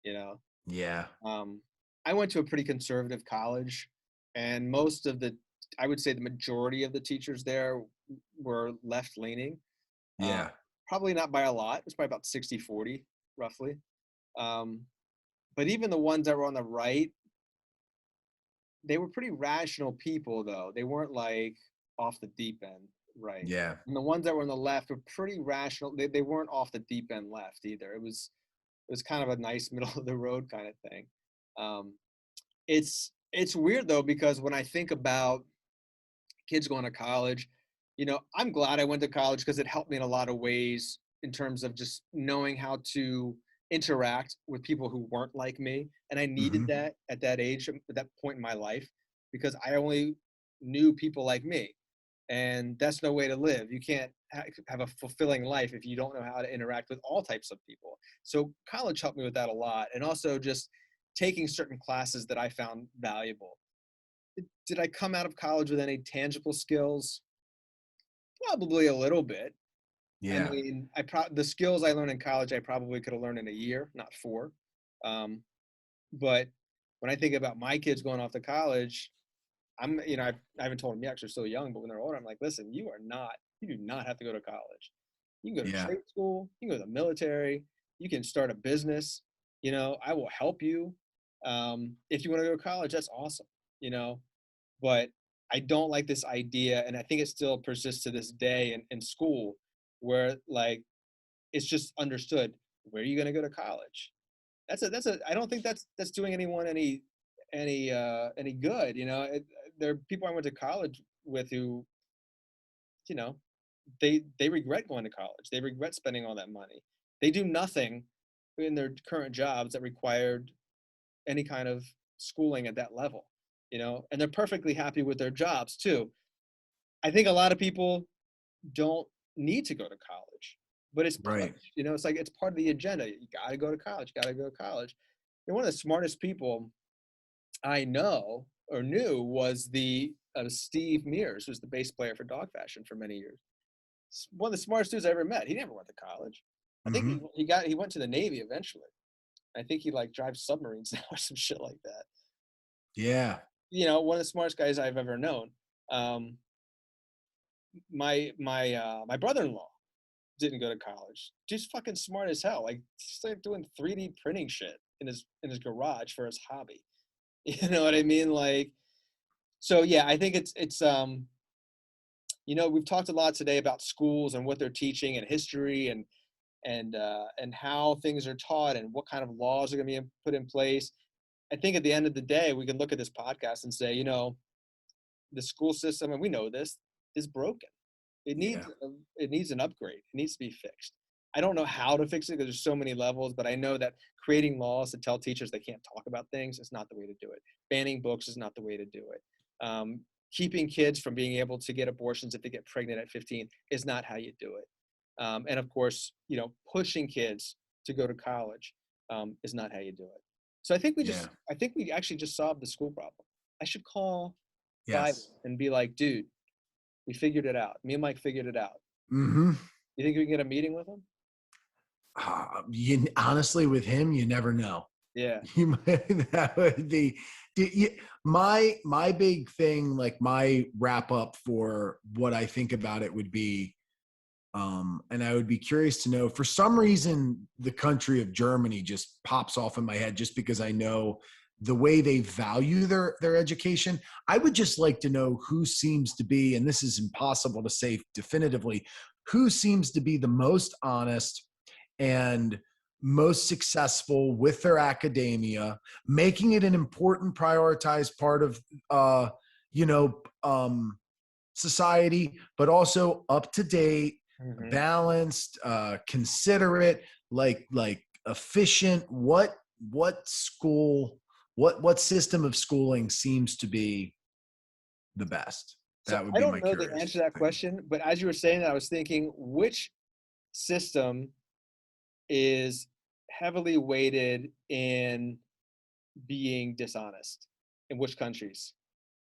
You know, Yeah. um, I went to a pretty conservative college, and most of the, I would say, the majority of the teachers there were left-leaning. Uh, Yeah. Probably not by a lot. It's probably about 60-40, roughly. Um, but even the ones that were on the right, they were pretty rational people, though. They weren't like off the deep end, right? Yeah. And the ones that were on the left were pretty rational. They weren't off the deep end left either. It was kind of a nice middle of the road kind of thing. Um, it's weird though, because when I think about kids going to college, I'm glad I went to college because it helped me in a lot of ways in terms of just knowing how to interact with people who weren't like me. And I needed Hmm. that at that age, at that point in my life, because I only knew people like me. And that's no way to live. You can't have a fulfilling life if you don't know how to interact with all types of people. So college helped me with that a lot. And also just taking certain classes that I found valuable. Did I come out of college with any tangible skills? Probably a little bit. I Yeah. mean, the skills I learned in college, I probably could have learned in a year, not 4. Um, but when I think about my kids going off to college, I haven't told them yet 'cause they're still young, but when they're older, I'm like, listen, you do not have to go to college. You can go to Yeah. trade school, you can go to the military, you can start a business. I will help you. If you want to go to college, that's awesome. You know, but I don't like this idea, and I think it still persists to this day in school, where like it's just understood where are you going to go to college. That's a I don't think that's doing anyone any good. There are people I went to college with who you know they regret going to college. They regret spending all that money. They do nothing in their current jobs that required any kind of schooling at that level. And they're perfectly happy with their jobs too. I think a lot of people don't need to go to college, but it's Right. pushed. It's like it's part of the agenda. You got to go to college. Got to go to college. One of the smartest people I know or knew was the Steve Mears, who's the bass player for Dog Fashion for many years. One of the smartest dudes I ever met. He never went to college. I think Hmm. he went to the Navy eventually. I think he like drives submarines now or some shit like that. Yeah. One of the smartest guys I've ever known. Um, my brother-in-law didn't go to college. Just fucking smart as hell. Like he's like doing 3D printing shit in his garage for his hobby. You know what I mean? Like, so yeah, I think we've talked a lot today about schools and what they're teaching and history and how things are taught and what kind of laws are going to be put in place. I think at the end of the day, we can look at this podcast and say, the school system, and we know this, is broken. It Yeah. needs it needs an upgrade. It needs to be fixed. I don't know how to fix it because there's so many levels, but I know that creating laws to tell teachers they can't talk about things is not the way to do it. Banning books is not the way to do it. Keeping kids from being able to get abortions if they get pregnant at 15 is not how you do it. And of course, pushing kids to go to college is not how you do it. So Yeah. I think we actually just solved the school problem. I should call Bible Yes. and be like, dude, we figured it out. Me and Mike figured it out. Hmm. You think we can get a meeting with him? Honestly, with him, you never know. Yeah. You might, that would be my big thing, like my wrap up for what I think about it would be, and I would be curious to know, for some reason, the country of Germany just pops off in my head just because I know the way they value their education. I would just like to know who seems to be, and this is impossible to say definitively, who seems to be the most honest and most successful with their academia, making it an important prioritized part of you know society, but also up to date, Hmm. balanced, considerate, like efficient. What school, what system of schooling seems to be the best? So That would I be don't my know the curious answer to that thing. question, but as you were saying that, I was thinking which system is heavily weighted in being dishonest? In which countries?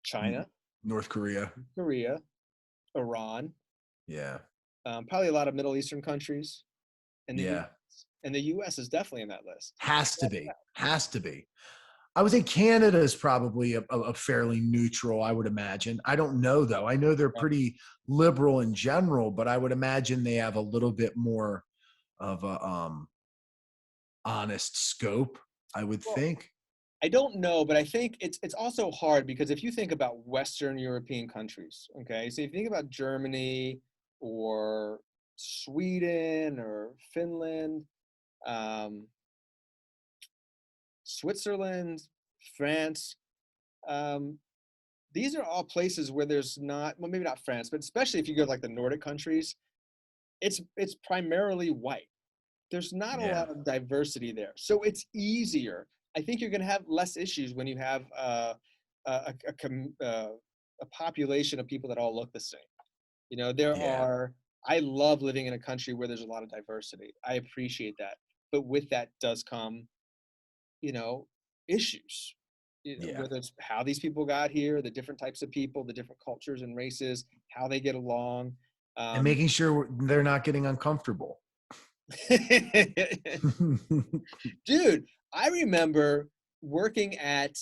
China, North Korea. Korea, Iran, Yeah. probably a lot of Middle Eastern countries, and the Yeah. U.S. And the U.S. is definitely in that list. Has to be. Has to be. I would say Canada is probably a fairly neutral, I would imagine. I don't know though. I know they're Yeah. pretty liberal in general, but I would imagine they have a little bit more of a honest scope, I would Well, think. I don't know, but I think it's also hard because if you think about Western European countries, okay, so if you think about Germany or Sweden or Finland, um, Switzerland, France, um, these are all places where there's not, well, maybe not France, but especially if you go to like the Nordic countries, it's primarily white. There's not a Yeah. lot of diversity there, so it's easier. I think you're going to have less issues when you have a population of people that all look the same. You know, there Yeah. are. I love living in a country where there's a lot of diversity. I appreciate that, but with that does come, you know, issues. You know, Yeah. whether it's how these people got here, the different types of people, the different cultures and races, how they get along. And Um, making sure they're not getting uncomfortable. Dude, I remember working at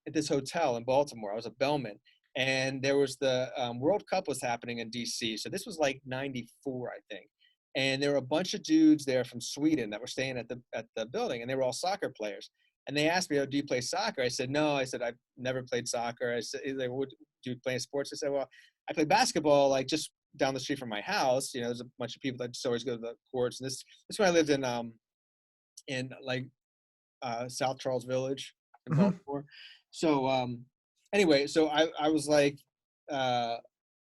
this hotel in Baltimore. I was a bellman, and there was the World Cup was happening in DC. So this was like '94, I think. And there were a bunch of dudes there from Sweden that were staying at the building, and they were all soccer players. And they asked me, "Oh, do you play soccer?" I said, "No." I said, "I've never played soccer." I said, "Like, what do you play sports?" I said, "Well, I play basketball, like just down the street from my house. You know, there's a bunch of people that just always go to the courts." And this when I lived in like South Charles Village in Mhm. Baltimore. So anyway, so I was like, uh,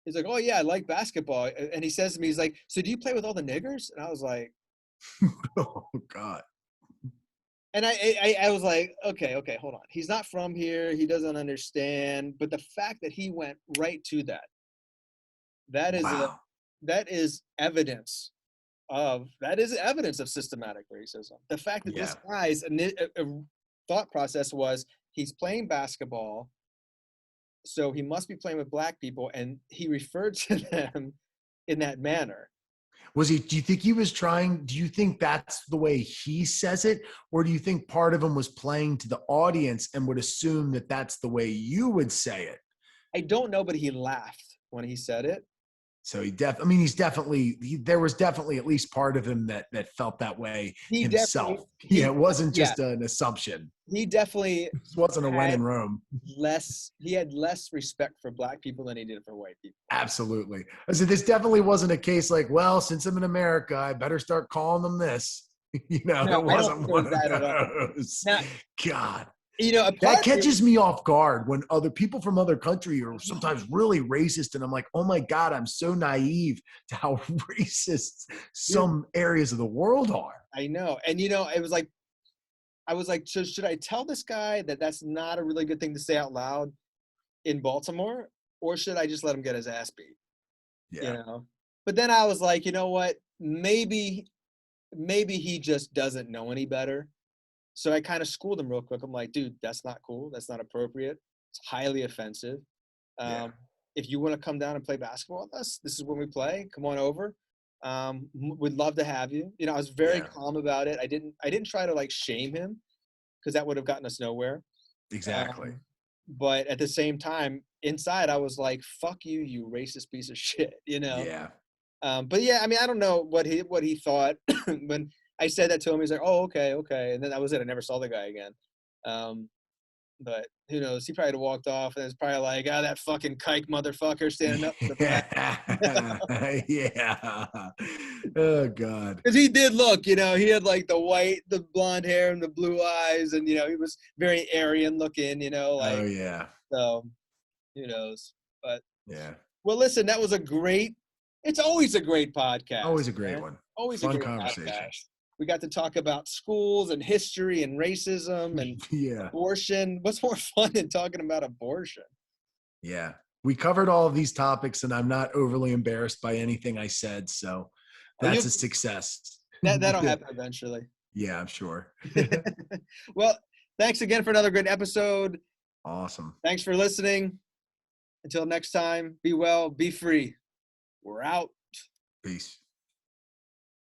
he's like, "Oh yeah, I like basketball," and he says to me, he's like, "So do you play with all the niggers?" And I was like, Oh God. and I was like, okay, hold on. He's not from here. He doesn't understand. But the fact that he went right to that, that is a Wow. that is evidence of systematic racism. The fact that this Yeah. guy's thought process was he's playing basketball, so he must be playing with black people, and he referred to them in that manner. Was he, do you think he was trying, do you think that's the way he says it? Or do you think part of him was playing to the audience and would assume that that's the way you would say it? I don't know, but he laughed when he said it. So I mean, he's definitely, there was definitely at least part of him that felt that way He himself. definitely Yeah. he It wasn't yeah just an assumption. he definitely This wasn't a when had in Rome. he had less respect for black people than he did for white people. Absolutely. I said, this definitely wasn't a case like, well, since I'm in America, I better start calling them this. You know, No, it I don't wasn't think it one was of that at all. those. Now, God. a That part of me, catches me off guard when other people from other country are I know, sometimes really racist. And I'm like, oh my God, I'm so naive to how racist dude, some areas of the world are. I know. And it was like I was like, so should I tell this guy that that's not a really good thing to say out loud in Baltimore, or should I just let him get his ass beat? You Yeah. know. But then I was like, you know what? Maybe he just doesn't know any better. So I kind of schooled him real quick. I'm like, dude, that's not cool. That's not appropriate. It's highly offensive. Yeah. Um, if you want to come down and play basketball with us, this is when we play. Come on over. We'd love to have you. I was very Yeah. calm about it. I didn't try to like shame him. because that would have gotten us nowhere. Exactly. But at the same time, inside I was like, "Fuck you, you racist piece of shit," you know. Yeah. But yeah, I mean, I don't know what he thought when I said that to him. He's like, "Oh, okay, okay," and then that was it. I never saw the guy again. But who knows? He probably walked off, and it's probably like, "Ah, that fucking kike motherfucker standing up in the back." Yeah. Oh God. Because he did look, you know, he had like the blonde hair and the blue eyes, and you know, he was very Aryan looking, you know, Oh like yeah. so. Who knows? But Yeah. well, listen, that was a great. It's always a great podcast. Always a great Man. one. Always a Fun great conversation. podcast. We got to talk about schools and history and racism and Yeah. abortion. What's more fun than talking about abortion? Yeah. We covered all of these topics, and I'm not overly embarrassed by anything I said. So Oh, that's a success. that'll happen eventually. Yeah, I'm sure. Well, thanks again for another good episode. Awesome. Thanks for listening. Until next time, be well, be free. We're out. Peace.